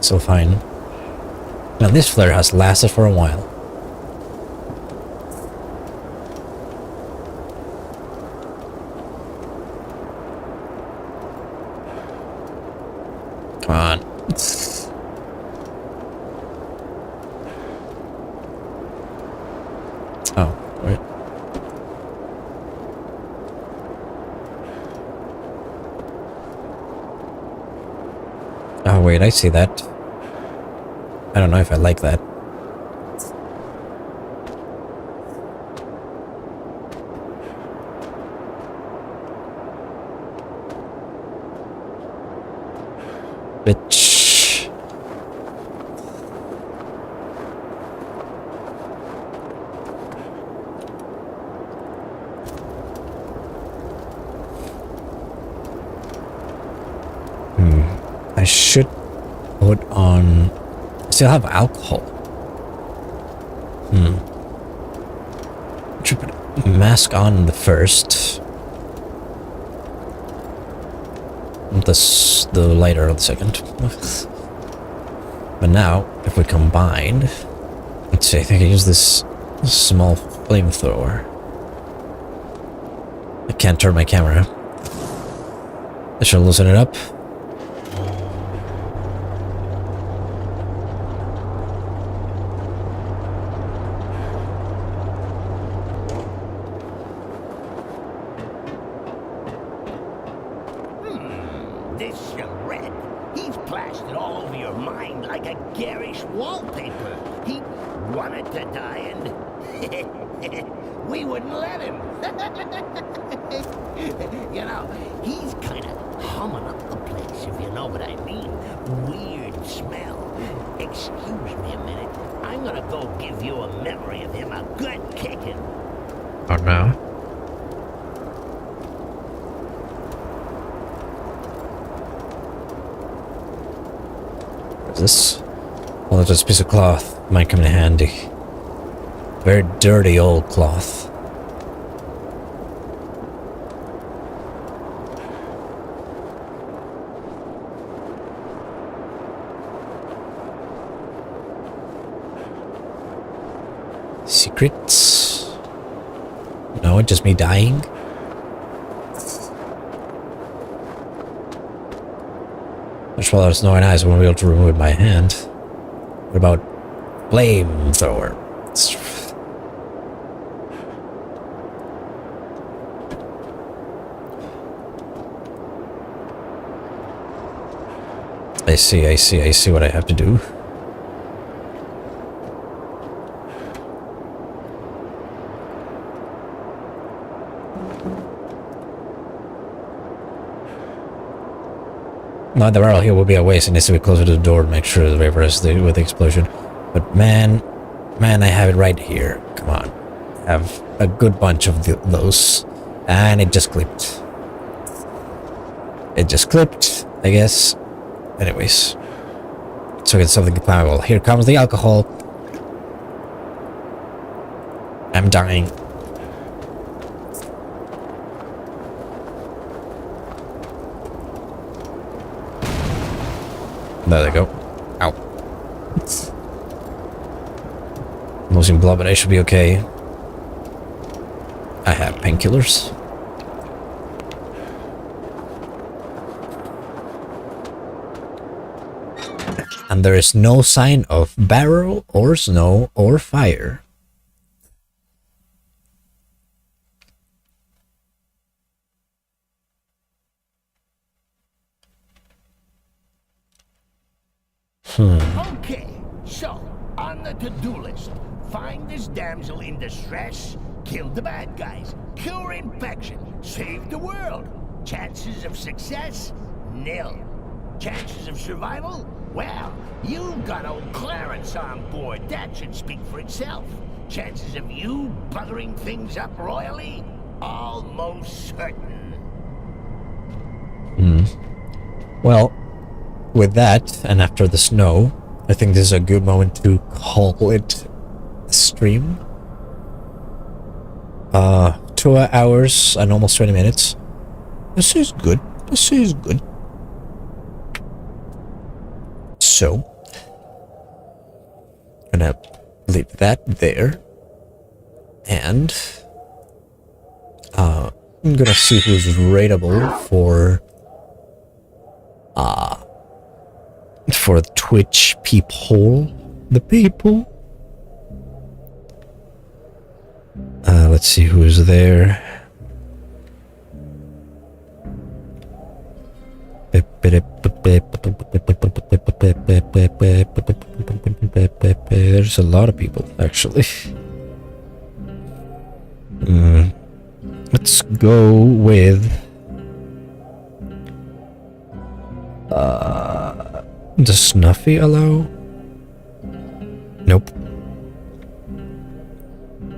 So fine. Now this flare has lasted for a while. Come on. Oh, wait. Oh wait, I see that. I don't know if I like that. Bitch. I should put on... Still have alcohol. Should put mask on the first. The lighter on the second. But now, if we combine... Let's see, I think I use this small flamethrower. I can't turn my camera. I should loosen it up. This red, he's plastered all over your mind like a garish wallpaper. He wanted to die and we wouldn't let him. You know, he's kind of humming up the place, if you know what I mean. Weird smell. Excuse me a minute. I'm gonna go give you a memory of him a good kicking. Oh no. What is this? Well, it's just a piece of cloth. Might come in handy. Very dirty old cloth. Secrets? No, just me dying? Much while there's no eyes, I won't be able to remove it by hand. What about flamethrower? I see what I have to do. Now the barrel here will be a waste. It needs to be closer to the door to make sure the vapor is with the explosion. But man, I have it right here. Come on. I have a good bunch of those. And it just clipped. It just clipped, I guess. Anyways. So it's something flammable. Here comes the alcohol. I'm dying. There they go. Ow. Losing blood, but I should be okay. I have painkillers. And there is no sign of barrel or snow or fire. Okay, so, on the to-do list, find this damsel in distress, kill the bad guys, cure infection, save the world. Chances of success? Nil. Chances of survival? Well, you've got old Clarence on board. That should speak for itself. Chances of you buttering things up royally? Almost certain. Well, with that, and after the snow, I think this is a good moment to call it a stream. 2 hours and almost 20 minutes. This is good. This is good. So, gonna leave that there. And I'm gonna see who's rateable for the Twitch peephole. The people. Let's see who's there. There's a lot of people, actually. Let's go with does Snuffy allow? Nope.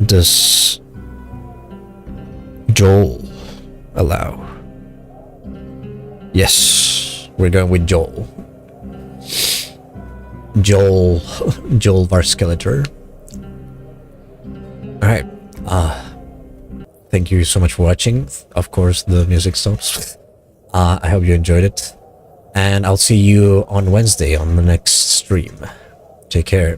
Does Joel allow? Yes, we're going with Joel. Joel Varskeletor. Alright. Thank you so much for watching. Of course, the music stops. I hope you enjoyed it. And I'll see you on Wednesday on the next stream. Take care.